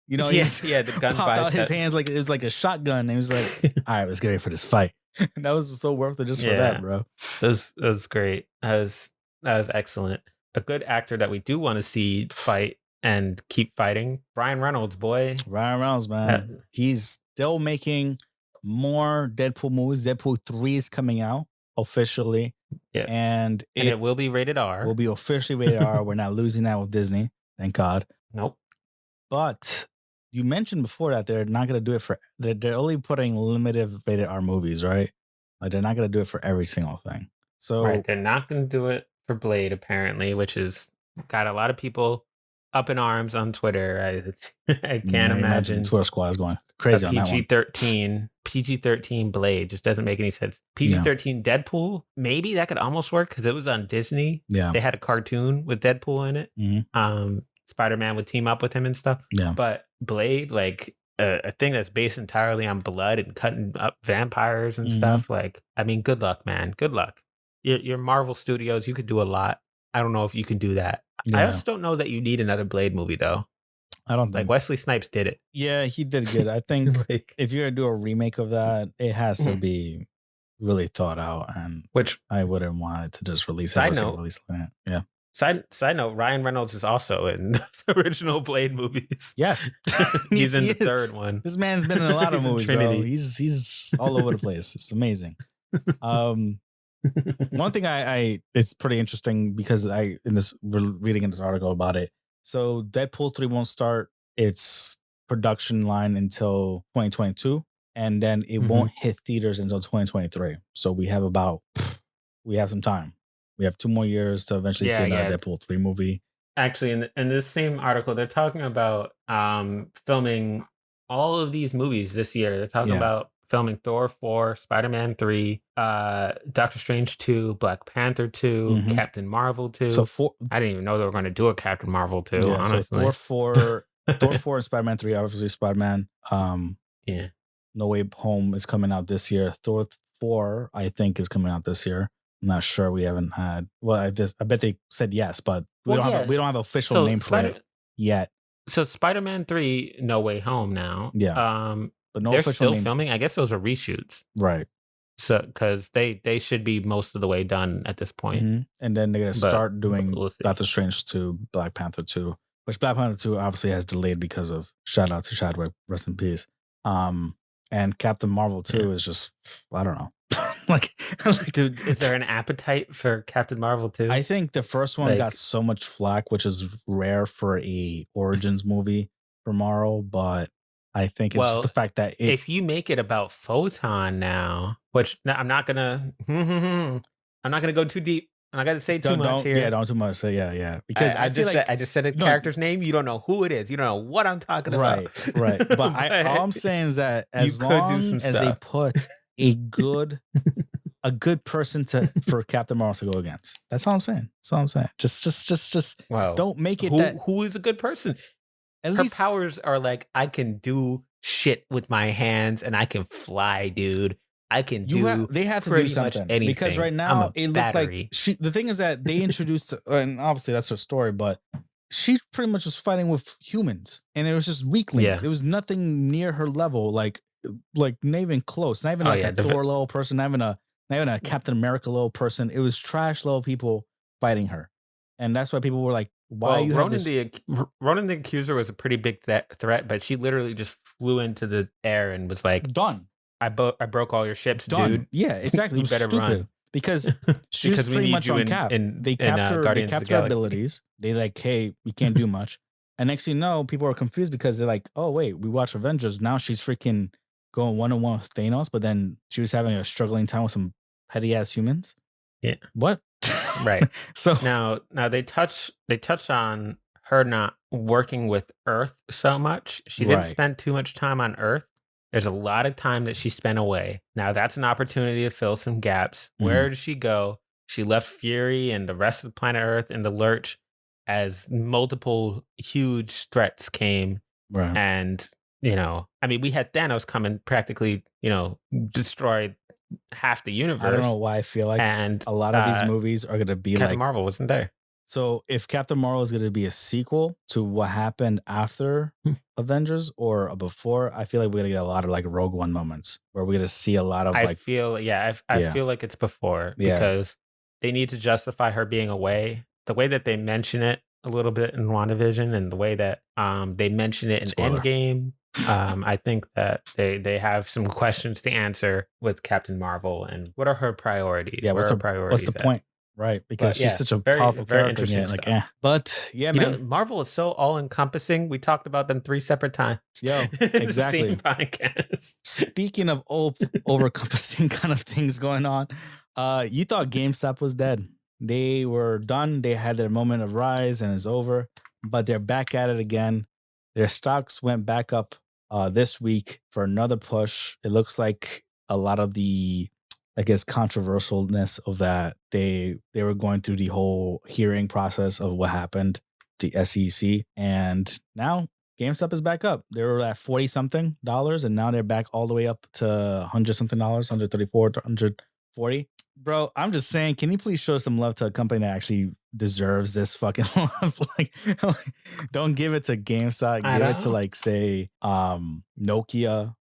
You know, the gun popped out his hands like it was like a shotgun. And he was like, "All right, let's get ready for this fight." And that was so worth it just for that, bro. That was great. That was excellent. A good actor that we do want to see fight and keep fighting. Ryan Reynolds, boy. Ryan Reynolds, man. He's still making more Deadpool movies. Deadpool 3 is coming out officially. Yeah. And it will be rated R. Will be officially rated R. We're not losing that with Disney. Thank God. Nope. But you mentioned before that they're not going to do it for... They're only putting limited rated R movies, right? Like they're not going to do it for every single thing. So right. They're not going to do it for Blade, apparently, which has got a lot of people up in arms on Twitter. I can't imagine. Twitter squad is going crazy on that one. PG-13 Blade just doesn't make any sense. PG-13 Deadpool, maybe that could almost work because it was on Disney. Yeah, they had a cartoon with Deadpool in it. Mm-hmm. Spider-Man would team up with him and stuff. Yeah, but Blade, like a thing that's based entirely on blood and cutting up vampires and stuff. Like, I mean, good luck, man. Good luck. Your Marvel Studios, you could do a lot. I don't know if you can do that. Yeah. I also don't know that you need another Blade movie, though. I don't think. Like, Wesley Snipes did it. Yeah, he did good. I think if you're going to do a remake of that, it has to be really thought out. And which I wouldn't want it to just release it. Yeah. Side note, Ryan Reynolds is also in those original Blade movies. Yes. He's in the third one. This man's been in a lot of movies, bro. He's all over the place. It's amazing. One thing it's pretty interesting because we're reading in this article about it. So Deadpool 3 won't start its production line until 2022, and then it won't hit theaters until 2023. So we have some time. We have 2 more years to eventually see another Deadpool 3 movie. Actually, in this same article, they're talking about filming all of these movies this year. They're talking about filming Thor 4, Spider-Man 3, Doctor Strange 2, Black Panther 2, Captain Marvel 2. So I didn't even know they were going to do a Captain Marvel 2, honestly. So Thor 4 and Spider-Man 3, obviously Spider-Man. No Way Home is coming out this year. Thor 4, I think, is coming out this year. I'm not sure. We haven't had... Well, I bet they said yes, but we don't have an official name for it yet. So Spider-Man 3, No Way Home now. Yeah. But they're still filming. I guess those are reshoots, right? So because they should be most of the way done at this point, and then they're gonna start doing Doctor Strange 2, Black Panther 2, which Black Panther 2 obviously has delayed because of shout out to Chadwick, rest in peace. And Captain Marvel 2 is just I don't know. like, dude, is there an appetite for Captain Marvel 2? I think the first one got so much flack, which is rare for a origins movie for Marvel, but I think it's just the fact that if you make it about Photon now, which I'm not gonna go too deep. I'm not gonna say too much here. Yeah, don't too much. So yeah. Because I just said a character's name. You don't know who it is. You don't know what I'm talking about. Right. But all I'm saying is that as long as they put a good person for Captain Marvel to go against. That's all I'm saying. Just don't make it who is a good person. At least her powers are like, I can do shit with my hands and I can fly, dude. I can do. They have to do something because right now it looked like the thing is that they introduced, and obviously that's her story, but she pretty much was fighting with humans, and it was just weaklings. Yeah. It was nothing near her level, like not even close. Not even a Thor level person. Not even a Captain America level person. It was trash level people fighting her, and that's why people were like, "Why you Ronan the Accuser was a pretty big threat, but she literally just flew into the air and was like, done. I broke all your ships, done. Dude. Yeah, exactly. You better run because she's pretty much on cap. They capture her abilities. They like, hey, we can't do much. And next thing you know, people are confused because they're like, oh wait, we watch Avengers. Now she's freaking going 1-on-1 with Thanos, but then she was having a struggling time with some petty ass humans. Yeah. What? Right. So now they touch on her not working with Earth so much. She didn't spend too much time on Earth. There's a lot of time that she spent away. Now that's an opportunity to fill some gaps. Where did she go? She left Fury and the rest of the planet Earth in the lurch as multiple huge threats came. Right. And, we had Thanos come and practically, destroy half the universe. I don't know why I feel like a lot of these movies are going to be Captain Marvel wasn't there. So if Captain Marvel is going to be a sequel to what happened after Avengers or before, I feel like we're going to get a lot of like Rogue One moments where we're going to see a lot of I feel like it's before because they need to justify her being away. The way that they mention it a little bit in WandaVision and the way that they mention it in Endgame, I think that they have some questions to answer with Captain Marvel and what are her priorities? Yeah, what's her priorities? What's the point? Right, because she's such a powerful character. But man, Marvel is so all-encompassing. We talked about them 3 separate times. Yo, exactly. Same podcast. Speaking of over-encompassing kind of things going on, you thought GameStop was dead. They were done. They had their moment of rise and it's over, but they're back at it again. Their stocks went back up this week for another push. It looks like a lot of the controversialness of that they were going through the whole hearing process of what happened, the SEC, and now GameStop is back up. They were at $40 something, and now they're back all the way up to $100 something, 134, 140. Bro, I'm just saying, can you please show some love to a company that actually deserves this fucking love? like, don't give it to GameStop. Give it to like say Nokia.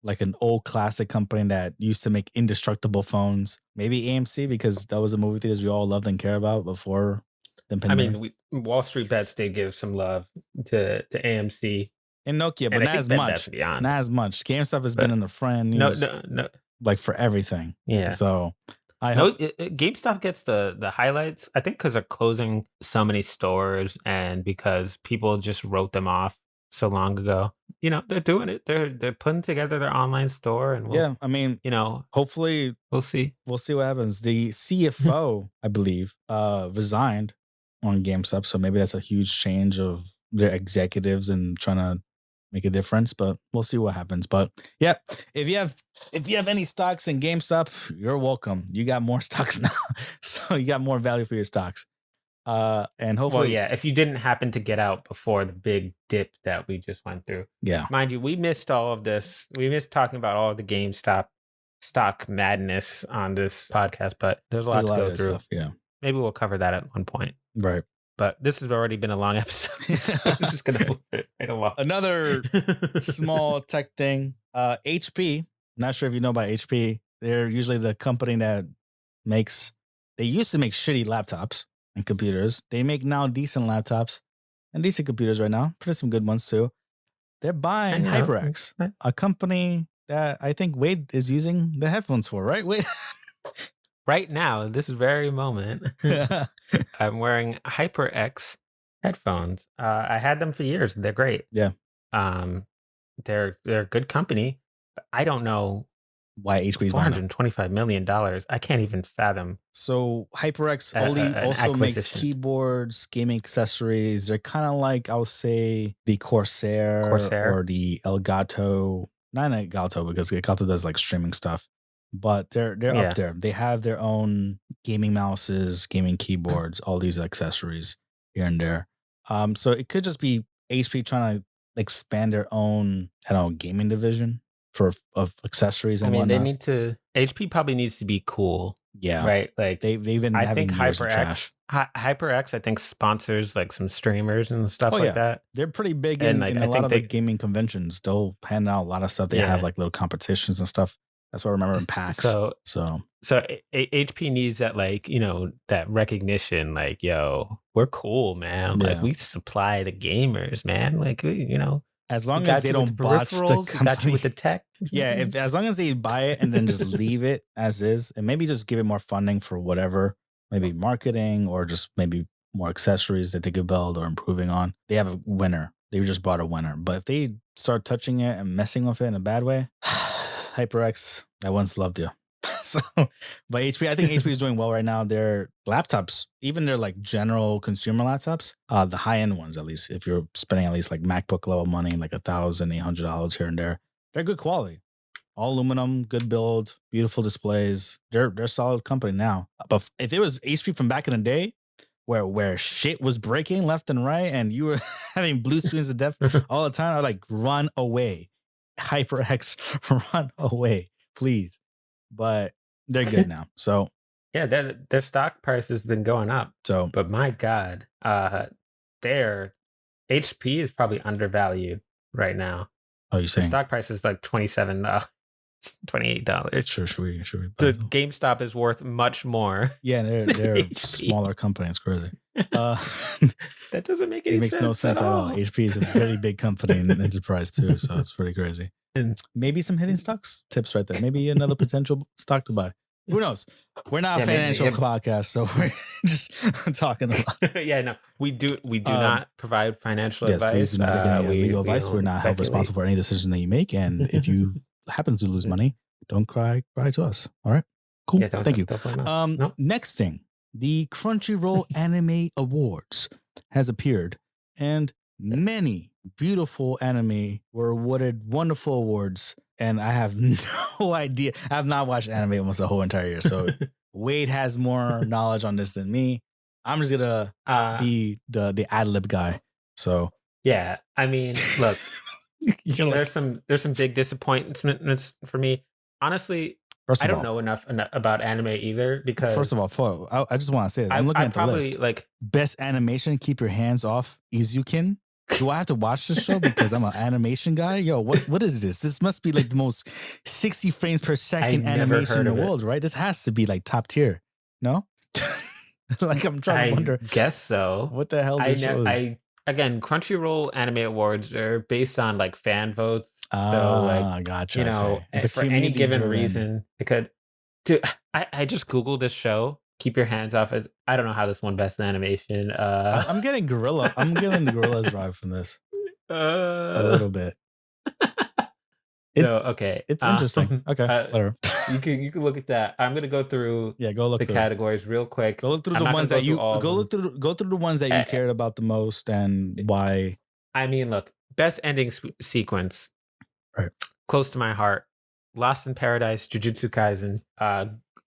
Like an old classic company that used to make indestructible phones. Maybe AMC because that was the movie theaters we all loved and care about before the pandemic. Wall Street Bets did give some love to AMC and Nokia, but not as much. Not as much. GameStop has been in the front news, no, like for everything. Yeah. So GameStop gets the highlights. I think because they're closing so many stores and because people just wrote them off so long ago. They're doing it. They're putting together their online store, and hopefully we'll see. We'll see what happens. The CFO, I believe, resigned on GameStop, so maybe that's a huge change of their executives and trying to make a difference. But we'll see what happens. But yeah, if you have any stocks in GameStop, you're welcome. You got more stocks now, so you got more value for your stocks. And hopefully, if you didn't happen to get out before the big dip that we just went through, mind you, we missed all of this. We missed talking about all of the GameStop stock madness on this podcast, but there's a lot to go through. Stuff, maybe we'll cover that at one point, right? But this has already been a long episode, so I'm just gonna move it right along. Another small tech thing, HP. Not sure if you know about HP. They're usually the company that makes. They used to make shitty laptops and computers. They make now decent laptops and decent computers right now. Pretty some good ones too. They're buying HyperX, a company that I think Wade is using the headphones for, right? Wade? Right now, this very moment, I'm wearing HyperX headphones. I had them for years. They're great. Yeah. they're a good company. But I don't know why HP is buying them. $425 million. I can't even fathom. So HyperX also makes keyboards, gaming accessories. They're kind of like, I would say, the Corsair or the Elgato. Not Elgato, because Elgato does like streaming stuff. But they're up there. They have their own gaming mouses, gaming keyboards, all these accessories here and there. So it could just be HP trying to expand their own, I don't know, gaming division of accessories and whatnot. They need to. HP probably needs to be cool. Yeah, right. Like they've been. I think HyperX. HyperX, I think, sponsors like some streamers and stuff like that. They're pretty big in a lot of the gaming conventions. They'll hand out a lot of stuff. They have like little competitions and stuff. That's what I remember in PAX. So HP needs that, like, that recognition. Like, yo, we're cool, man. Like, we supply the gamers, man. Like, as long as they don't botch the company. Got you with the tech. Yeah, as long as they buy it and then just leave it as is, and maybe just give it more funding for whatever, maybe marketing or just maybe more accessories that they could build or improving on. They have a winner. They just bought a winner. But if they start touching it and messing with it in a bad way, HyperX, I once loved you. But HP, I think HP is doing well right now. Their laptops, even their like general consumer laptops, the high end ones at least, if you're spending at least like MacBook level money, like $1,800 here and there, they're good quality, all aluminum, good build, beautiful displays. They're a solid company now. But if it was HP from back in the day, where shit was breaking left and right, and you were having blue screens of death all the time, I'd like run away. HyperX, run away, please. But they're good now. So yeah, their stock price has been going up. So, but my God, their HP is probably undervalued right now. Oh, you're saying the stock price is like $27, $28. Sure, should we? The GameStop is worth much more. Yeah, they're a smaller company. It's crazy. That doesn't make any sense. It makes no sense at all. HP is a very big company in enterprise too, so it's pretty crazy. Maybe some hidden stocks tips right there. Maybe another potential stock to buy. Who knows? We're not a financial podcast, so we're just talking about. Yeah, no, we do not provide financial advice. Please do not take any legal advice. We're not held responsible for any decision that you make, and if you happen to lose money, don't cry to us. All right, cool. Yeah, thank you. No. Next thing, the Crunchyroll Anime Awards has appeared, and many beautiful anime were awarded wonderful awards, and I have no idea. I have not watched anime almost the whole entire year, so Wade has more knowledge on this than me. I'm just gonna be the ad-lib guy. So yeah, I mean, look, there's some big disappointments for me. Honestly, I don't know enough about anime either, because first of all, I just want to say this. I'm looking at the list. Like best animation, keep your hands off Izukin. Do I have to watch this show because I'm an animation guy? Yo, what is this? This must be like the most 60 frames per second animation in the world, right? This has to be like top tier. No? Like I'm trying to wonder. I guess so. What the hell this show is? Again, Crunchyroll Anime Awards are based on like fan votes. So like, gotcha. For any given reason, it could. Dude, I just Googled this show. Keep your hands off it. I don't know how this won best animation. I'm getting the Gorilla's vibe from this. A little bit. Okay. It's interesting. Okay. Whatever. You can look at that. I'm gonna go through go look the categories real quick. Go look through the ones that you go through the ones that you cared about the most and why. I mean, look, best ending sequence. Right. Close to my heart. Lost in Paradise, Jujutsu Kaisen.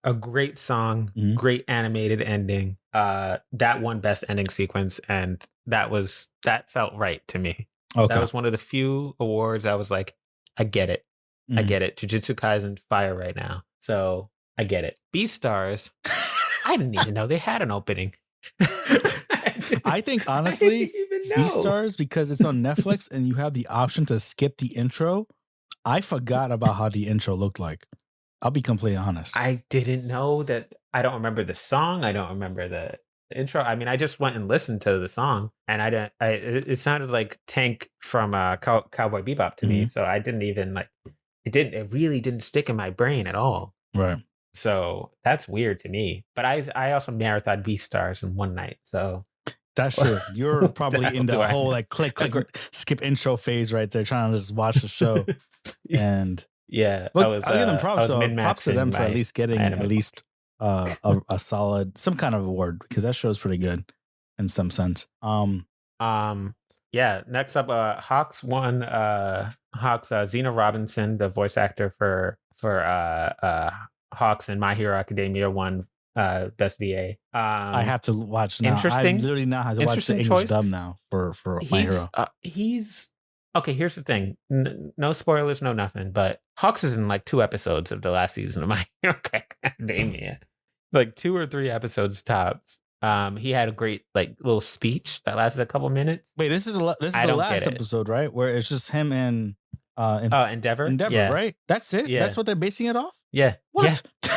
A great song, great animated ending. That won best ending sequence, and that felt right to me. Okay. That was one of the few awards I was like, I get it. I get it. Jujutsu Kaisen, fire right now. So I get it. Beastars, I didn't even know they had an opening. I think honestly, Beastars, because it's on Netflix and you have the option to skip the intro, I forgot about how the intro looked like. I'll be completely honest. I didn't know that. I don't remember the song. I don't remember the intro. I mean, I just went and listened to the song, and it sounded like Tank from Cowboy Bebop to me. So I didn't even like. It really didn't stick in my brain at all. Right. So that's weird to me. But I also marathon Beastars in one night. So That's true. You're probably in the whole like click, skip intro phase right there, trying to just watch the show. And yeah, look, I'll give them props. So props to them for at least getting at least a solid, some kind of award, because that show is pretty good in some sense. Yeah. Next up, Hawks won. Hawks, Zena Robinson, the voice actor for Hawks and My Hero Academia, won Best VA. I have to watch now. Interesting. I literally now have to watch the English dub now for My Hero. He's okay. Here's the thing. No spoilers, no nothing. But Hawks is in like 2 episodes of the last season of My Hero Academia, like 2 or 3 episodes tops. He had a great like little speech that lasted a couple minutes. Wait, this is the last episode, right? Where it's just him and Endeavor, yeah. Right? That's it. Yeah. That's what they're basing it off. Yeah, what? Yeah.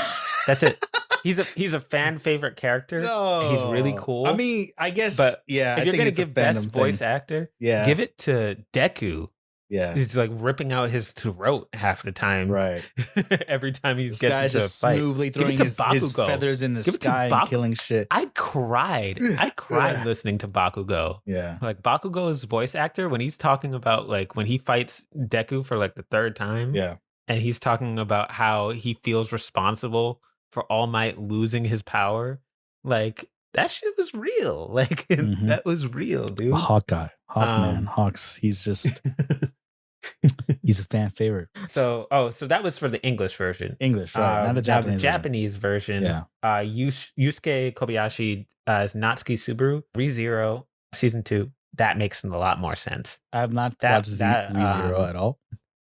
That's it. He's a fan favorite character. No. He's really cool. I mean, I guess, but yeah. If you're gonna give best voice actor, give it to Deku. Yeah, he's like ripping out his throat half the time. Right. Every time he gets into a fight, smoothly throwing his feathers in the sky and killing shit. I cried listening to Bakugo. Yeah, like Bakugo's voice actor when he's talking about like when he fights Deku for like the 3rd time. Yeah, and he's talking about how he feels responsible for All Might losing his power. Like that shit was real. Like that was real, dude. Hawkman, Hawks. He's just he's a fan favorite. So that was for the English version. English, right? Not the Japanese. Now the Japanese version. Yeah. Yusuke Kobayashi as Natsuki Subaru. ReZero season 2. That makes a lot more sense. I have not watched ReZero at all.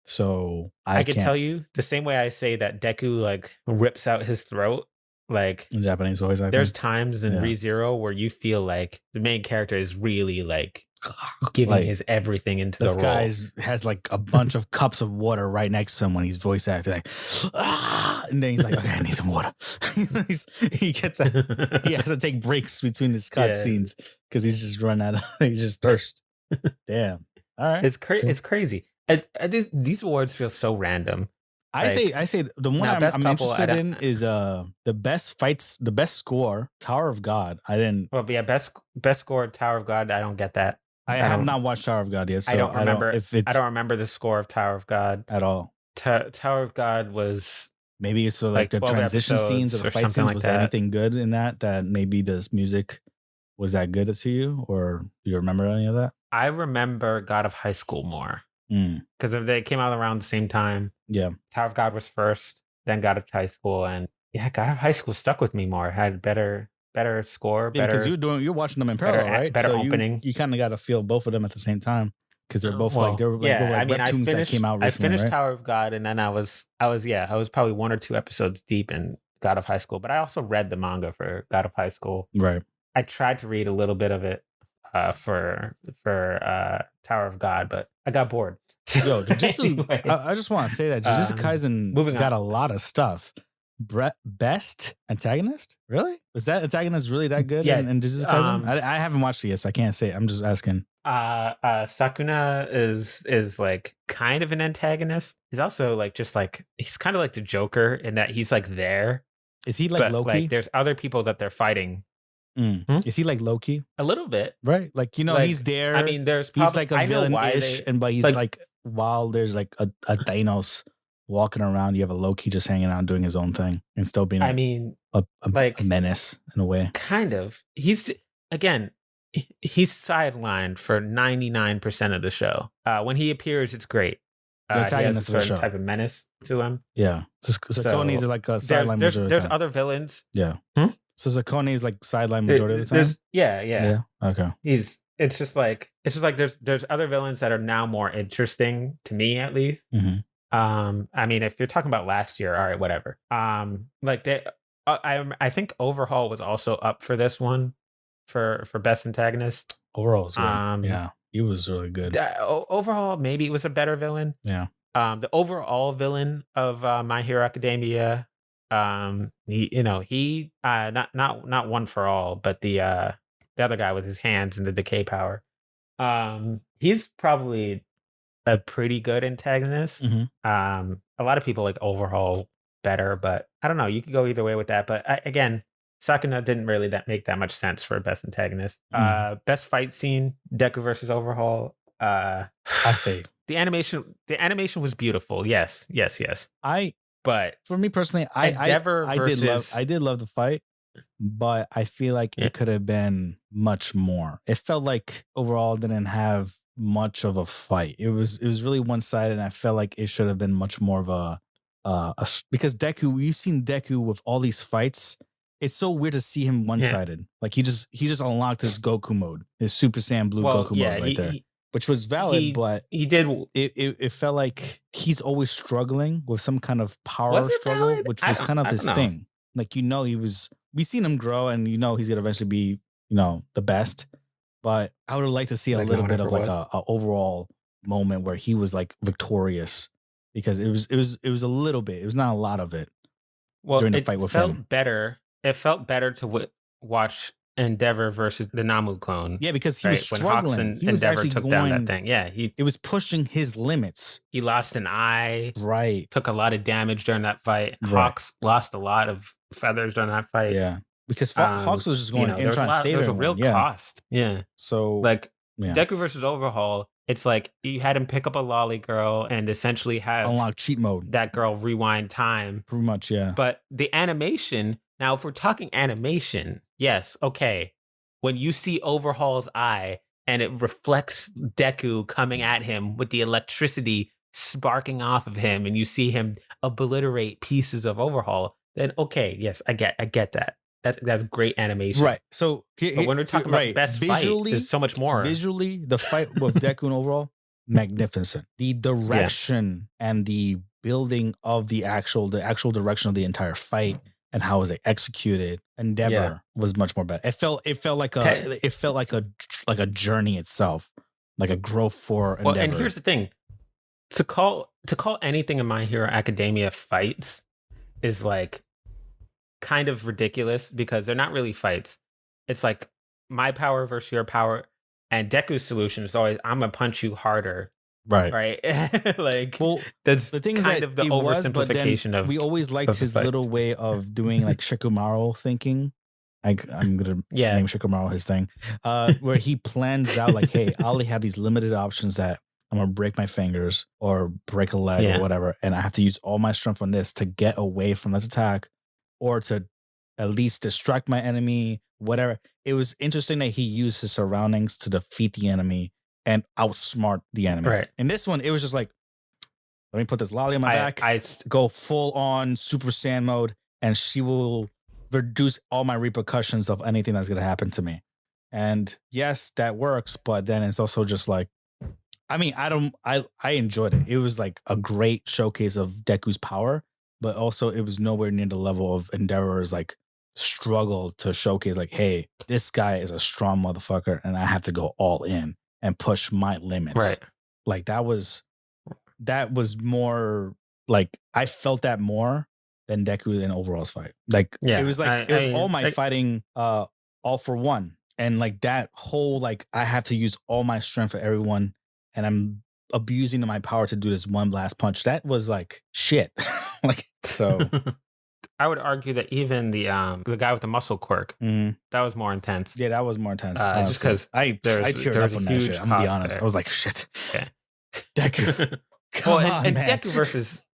So I can tell you the same way I say that Deku like rips out his throat. Like in Japanese voice acting. There's times in ReZero where you feel like the main character is really like giving his everything into the role. This guy has like a bunch of cups of water right next to him when he's voice acting, like, and then he's like, okay, I need some water. he has to take breaks between his cut scenes because he's just run out of, he's just thirst. Damn. All right. It's crazy. These awards feel so random. I say the one I'm interested in is the best score, Tower of God. I didn't. Well, yeah, best score, Tower of God. I don't get that. I have not watched Tower of God yet. So I don't remember. I don't remember the score of Tower of God at all. Tower of God was maybe it's like the transition scenes of the fight scenes. Was there anything good in that? That maybe this music was that good to you, or do you remember any of that? I remember God of High School more. Because they came out around the same time. Yeah. Tower of God was first, then God of High School, and God of High School stuck with me more. Had better score, because you're watching them in parallel, right? Better opening. You kind of got to feel both of them at the same time because they're both webtoons that came out recently. I finished right? Tower of God, and then I was probably 1 or 2 episodes deep in God of High School, but I also read the manga for God of High School. Right. I tried to read a little bit of it for Tower of God, but I got bored. Yo, Jujutsu, anyway. I just want to say that Jujutsu Kaisen got a lot of stuff. Best antagonist? Really? Was that antagonist really that good in Jujutsu Kaisen? I haven't watched it yet, so I can't say. I'm just asking. Sakuna is like kind of an antagonist. He's also like he's kind of like the Joker in that he's like there. Is he like Loki? Like, there's other people that they're fighting. Is he like Loki? A little bit, right? Like he's there. I mean, he's like a villain-ish, but he's like while there's like a Thanos walking around, you have a Loki just hanging out doing his own thing and still being. A menace in a way. Kind of. He's sidelined for 99% of the show. When he appears, it's great. He has a certain type of menace to him. Yeah, so Zakonis are like a sideline. There's other villains. Yeah. So Zakoni is like sideline majority of the time. Yeah. Okay. It's just like there's other villains that are now more interesting to me, at least. Mm-hmm. I mean, if you're talking about last year, all right, whatever. I think Overhaul was also up for this one for best antagonist. Overhaul was good. Yeah, he was really good. Overhaul, maybe it was a better villain. Yeah. The overall villain of My Hero Academia. He not one for all, but the other guy with his hands and the decay power. He's probably a pretty good antagonist. Mm-hmm. A lot of people like Overhaul better, but I don't know. You could go either way with that. But again, Sakuna didn't really make that much sense for best antagonist. Best fight scene, Deku versus Overhaul. I say the animation was beautiful. Yes. But for me personally, I did love the fight, but I feel like it could have been much more. It felt like overall didn't have much of a fight. It was really one-sided, and I felt like it should have been much more of a because Deku, you've seen Deku with all these fights. It's so weird to see him one-sided. Like he just unlocked his Goku mode, his Super Saiyan Blue Goku mode there. Which was valid, but it felt like he's always struggling with some kind of power struggle, which was kind of his thing. Like, we've seen him grow, and he's gonna eventually be, the best. But I would have liked to see a little bit of like a overall moment where he was like victorious, because it was a little bit. It was not a lot of it. Well, during the fight with him. It felt better to watch Endeavor versus the Namu clone. Yeah, because he was struggling. When Hawks and Endeavor took down that thing. Yeah, it was pushing his limits. He lost an eye. Right. Took a lot of damage during that fight. Right. Hawks lost a lot of feathers during that fight. Yeah. Because Hawks was just going in trying to save everyone. There was a real cost. Yeah. So Deku versus Overhaul, it's like you had him pick up a lolly girl and essentially have unlock cheat mode. That girl rewind time. Pretty much, yeah. But the animation, now if we're talking animation, yes, okay. When you see Overhaul's eye and it reflects Deku coming at him with the electricity sparking off of him, and you see him obliterate pieces of Overhaul, then okay, yes, I get that. That's great animation. Right. So but when we're talking about best visually, fight, there's so much more. Visually, the fight with Deku and Overhaul, magnificent. The direction and the building of the actual direction of the entire fight and how was it executed, Endeavor was much more better. It felt like a journey itself, like a growth for Endeavor. Well, and here's the thing: to call anything in My Hero Academia fights is like kind of ridiculous, because they're not really fights. It's like my power versus your power, and Deku's solution is always, I'm gonna punch you harder. Right. Like, well, that's the thing is kind of the oversimplification of. We always liked his little way of doing like Shikamaru thinking. I'm gonna name Shikamaru his thing, where he plans out like, hey, I only have these limited options that I'm gonna break my fingers or break a leg or whatever, and I have to use all my strength on this to get away from this attack, or to at least distract my enemy, whatever. It was interesting that he used his surroundings to defeat the enemy and outsmart the enemy. Right. In this one, it was just like, let me put this lolly on my back, go full on Super Saiyan mode, and she will reduce all my repercussions of anything that's going to happen to me. And yes, that works, but then it's also just like, I mean, I enjoyed it. It was like a great showcase of Deku's power, but also it was nowhere near the level of Endeavor's like struggle to showcase like, hey, this guy is a strong motherfucker and I have to go all in and push my limits. Right. Like that was more like, I felt that more than Deku in Overall's fight. Like it was like, it was all my fighting all for one. And like that whole, like I have to use all my strength for everyone and I'm abusing my power to do this one last punch. That was like shit. Like, so I would argue that even the guy with the muscle quirk, that was more intense. Yeah, that was more intense. Just because I teared up on that shit. I'm gonna be honest. There. I was like, shit. Okay. Deku. Come on, and man. Deku versus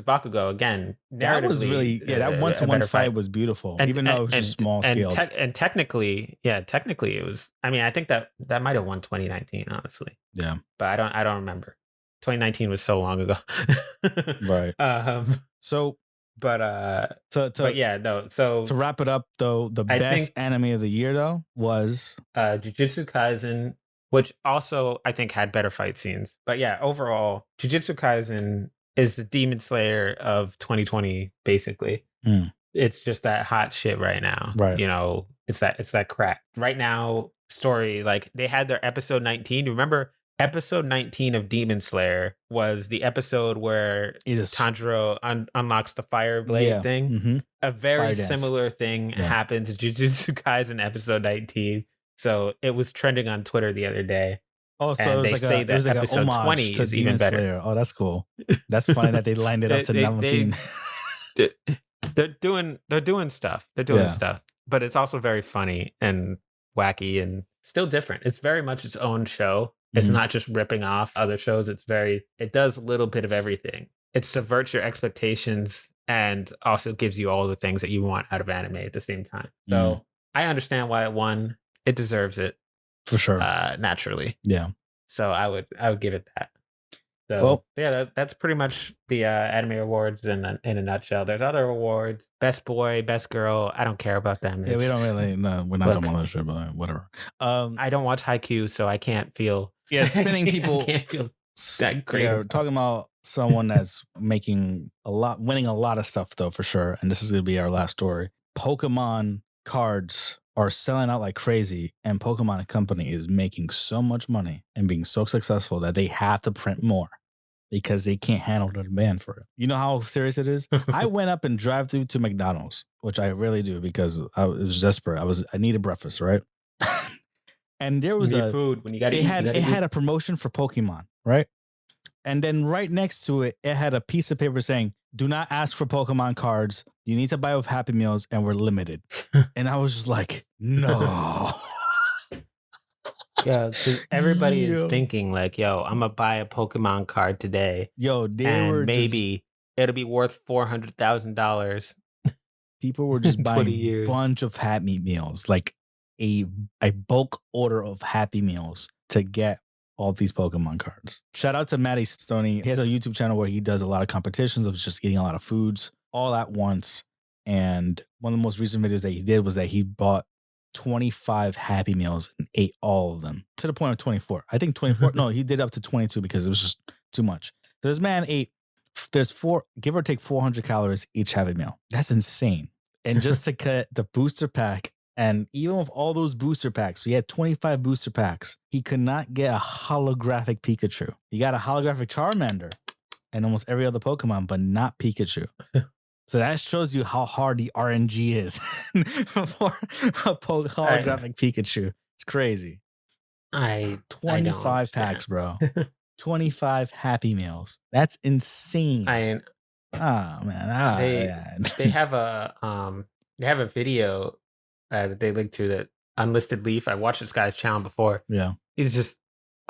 Bakugo again. That was really that 1-to-1 fight was beautiful, even though it was just small scale. And technically, it was. I mean, I think that might have won 2019, honestly. Yeah, but I don't remember. 2019 was so long ago. Right. So. But to wrap it up though, the best anime of the year though was Jujutsu Kaisen, which also I think had better fight scenes. But yeah, overall, Jujutsu Kaisen is the Demon Slayer of 2020, basically. It's just that hot shit right now. Right. You know, it's that crack. Right now, story, like they had their episode 19. Remember? Episode 19 of Demon Slayer was the episode where Tanjiro unlocks the fire blade thing. Mm-hmm. A very similar thing happens in Jujutsu Kaisen episode 19. So it was trending on Twitter the other day. Oh, so and they say that episode 20 is even better. Oh, that's cool. That's funny that they lined it up to 19. They're doing stuff. They're doing stuff, but it's also very funny and wacky and still different. It's very much its own show. It's not just ripping off other shows. It does a little bit of everything. It subverts your expectations and also gives you all the things that you want out of anime at the same time. So I understand why it won. It deserves it for sure. Naturally. Yeah. So I would give it that. So that's pretty much the anime awards in a nutshell. There's other awards: best boy, best girl. I don't care about them. Yeah, we don't really. No, we're not talking about that shit, but whatever. I don't watch Haikyuu, so I can't feel. Yeah, spinning people. I can't feel that great. Yeah, we're talking about someone that's winning a lot of stuff though, for sure. And this is gonna be our last story. Pokemon cards are selling out like crazy, and Pokemon Company is making so much money and being so successful that they have to print more because they can't handle the demand for it. You know how serious it is? I went up and drive through to McDonald's, which I really do because I was desperate. I needed breakfast, right? And there was food when you got it had a promotion for Pokemon, right? And then right next to it, it had a piece of paper saying, "Do not ask for Pokemon cards. You need to buy with Happy Meals, and we're limited." And I was just like, no. Yeah, because everybody is thinking like, yo, I'm going to buy a Pokemon card today. Yo, maybe it'll be worth $400,000. People were just buying a bunch of Happy Meals, like a bulk order of Happy Meals to get all these Pokemon cards. Shout out to Matty Stoney. He has a YouTube channel where he does a lot of competitions of just eating a lot of foods all at once. And one of the most recent videos that he did was that he bought 25 Happy Meals and ate all of them to the point of 24. I think 24. No, he did up to 22 because it was just too much. So this man there's give or take 400 calories each Happy Meal. That's insane. And just to cut the booster pack, and even with all those booster packs, so he had 25 booster packs, he could not get a holographic Pikachu. He got a holographic Charmander and almost every other Pokemon, but not Pikachu. So that shows you how hard the RNG is for a holographic Pikachu. It's crazy. 25 packs, bro. 25 Happy Meals. That's insane. Man. They have a video that they link to, that Unlisted Leaf. I watched this guy's channel before. Yeah. He's just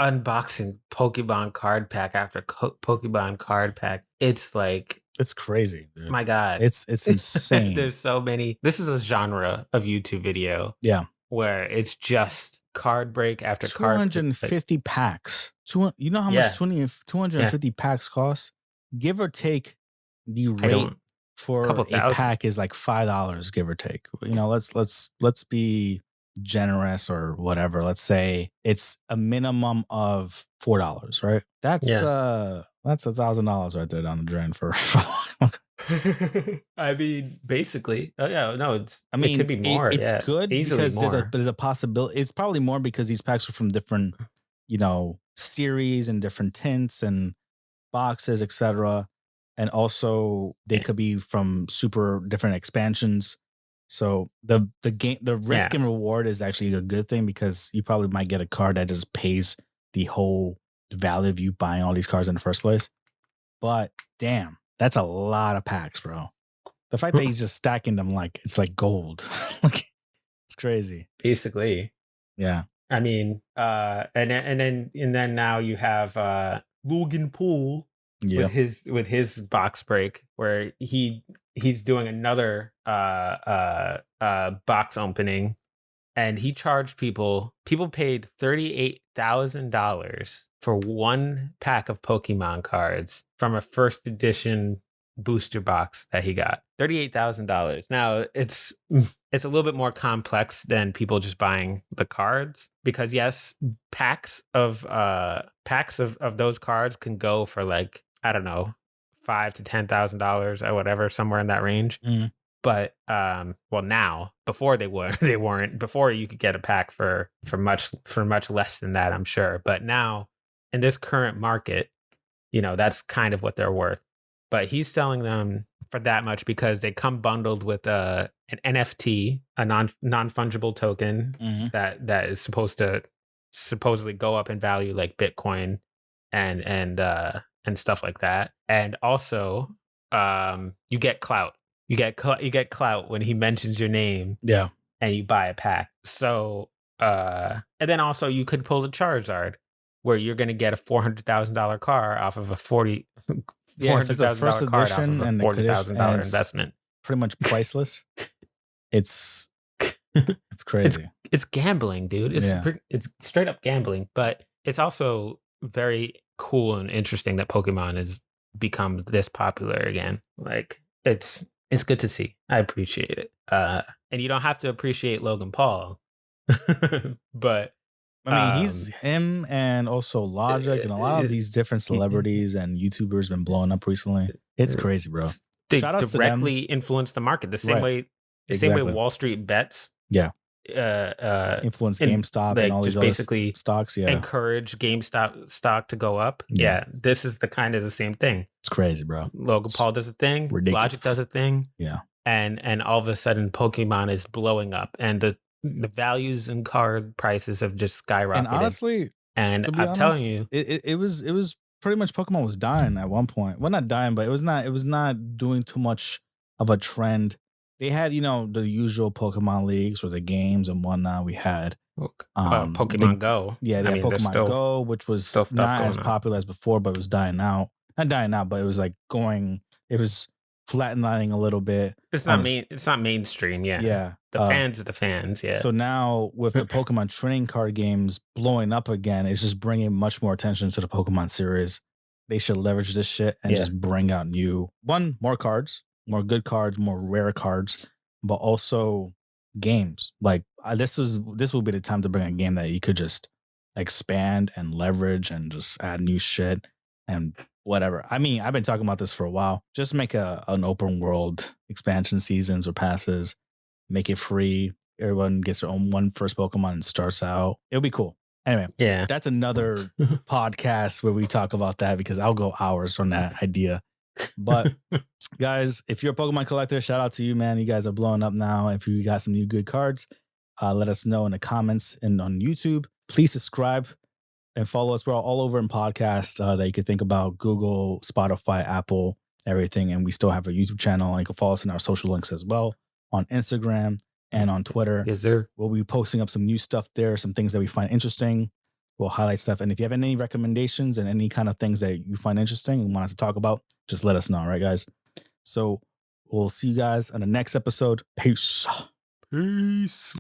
unboxing Pokemon card pack after Pokemon card pack. It's like, it's crazy, dude. My God. It's insane. There's so many. This is a genre of YouTube video. Yeah. Where it's just card break after 250 packs. You know how much 250 packs cost? Give or take, the rate for a pack is like $5, give or take. You know, let's be generous or whatever. Let's say it's a minimum of $4, right? That's $1,000 right there down the drain for I mean, basically. Oh yeah, no, it could be more. It's good because there's a possibility. It's probably more because these packs are from different, series and different tints and boxes, etc. And also they could be from super different expansions. So the risk and reward is actually a good thing because you probably might get a card that just pays the whole value of you buying all these cards in the first place. But damn, that's a lot of packs, bro. The fact that he's just stacking them like it's like gold. Like, it's crazy. Basically. Yeah. I mean, and then now you have Logan Paul with his box break where he's doing another box opening, and he charged people paid $38,000 for one pack of Pokemon cards from a first edition booster box that he got. $38,000. Now it's a little bit more complex than people just buying the cards, because yes, packs of those cards can go for like, I don't know, $5,000 to $10,000 or whatever, somewhere in that range. But now, before they weren't. Before you could get a pack for much less than that, I'm sure. But now, in this current market, that's kind of what they're worth. But he's selling them for that much because they come bundled with an NFT, a non-fungible token that is supposed to supposedly go up in value like Bitcoin and stuff like that. And also, you get clout. you get clout when he mentions your name. Yeah. And you buy a pack. So, and then also you could pull the Charizard, where you're going to get a $400,000 car off of a $400,000 card off of a $40,000 investment. Pretty much priceless. It's crazy. It's gambling, dude. It's straight up gambling, but it's also very cool and interesting that Pokemon has become this popular again. Like it's good to see. I appreciate it. And you don't have to appreciate Logan Paul, but I mean, he's him and also Logic and a lot of these different celebrities and YouTubers been blowing up recently. It's crazy, bro. They directly influence the market the same way. The same way Wall Street bets. Yeah. Influence GameStop and all these basically stocks. Yeah. Encourage GameStop stock to go up. Yeah. This is the same thing. It's crazy, bro. Logan Paul does a thing. Ridiculous. Logic does a thing. Yeah. And all of a sudden Pokemon is blowing up and the values and card prices have just skyrocketed. And honestly, I'm telling you, it was pretty much Pokemon was dying at one point. Well, not dying, but it was not doing too much of a trend. They had, the usual Pokemon leagues or the games and whatnot. We had Pokemon Go. Yeah, they had Pokemon Go, which was not as popular as before, but it was dying out. Not dying out, but it was like it was flatlining a little bit. It's not mainstream, yeah. Yeah. The fans are the fans, yeah. So now with the Pokemon trading card games blowing up again, it's just bringing much more attention to the Pokemon series. They should leverage this shit and just bring out more cards, more good cards, more rare cards, but also games. Like this will be the time to bring a game that you could just expand and leverage and just add new shit and whatever. I mean, I've been talking about this for a while. Just make an open world expansion seasons or passes. Make it free. Everyone gets their own first Pokemon and starts out. It'll be cool. Anyway, that's another podcast where we talk about that because I'll go hours on that idea. But guys, if you're a Pokemon collector, shout out to you, man. You guys are blowing up now. If you got some new good cards, let us know in the comments and on YouTube. Please subscribe and follow us. We're all over in podcasts that you could think about: Google, Spotify, Apple, everything. And we still have a YouTube channel. And you can follow us in our social links as well on Instagram and on Twitter. Yes, sir. We'll be posting up some new stuff there, some things that we find interesting. We'll highlight stuff. And if you have any recommendations and any kind of things that you find interesting and want us to talk about, just let us know. All right, guys? So we'll see you guys on the next episode. Peace. Peace.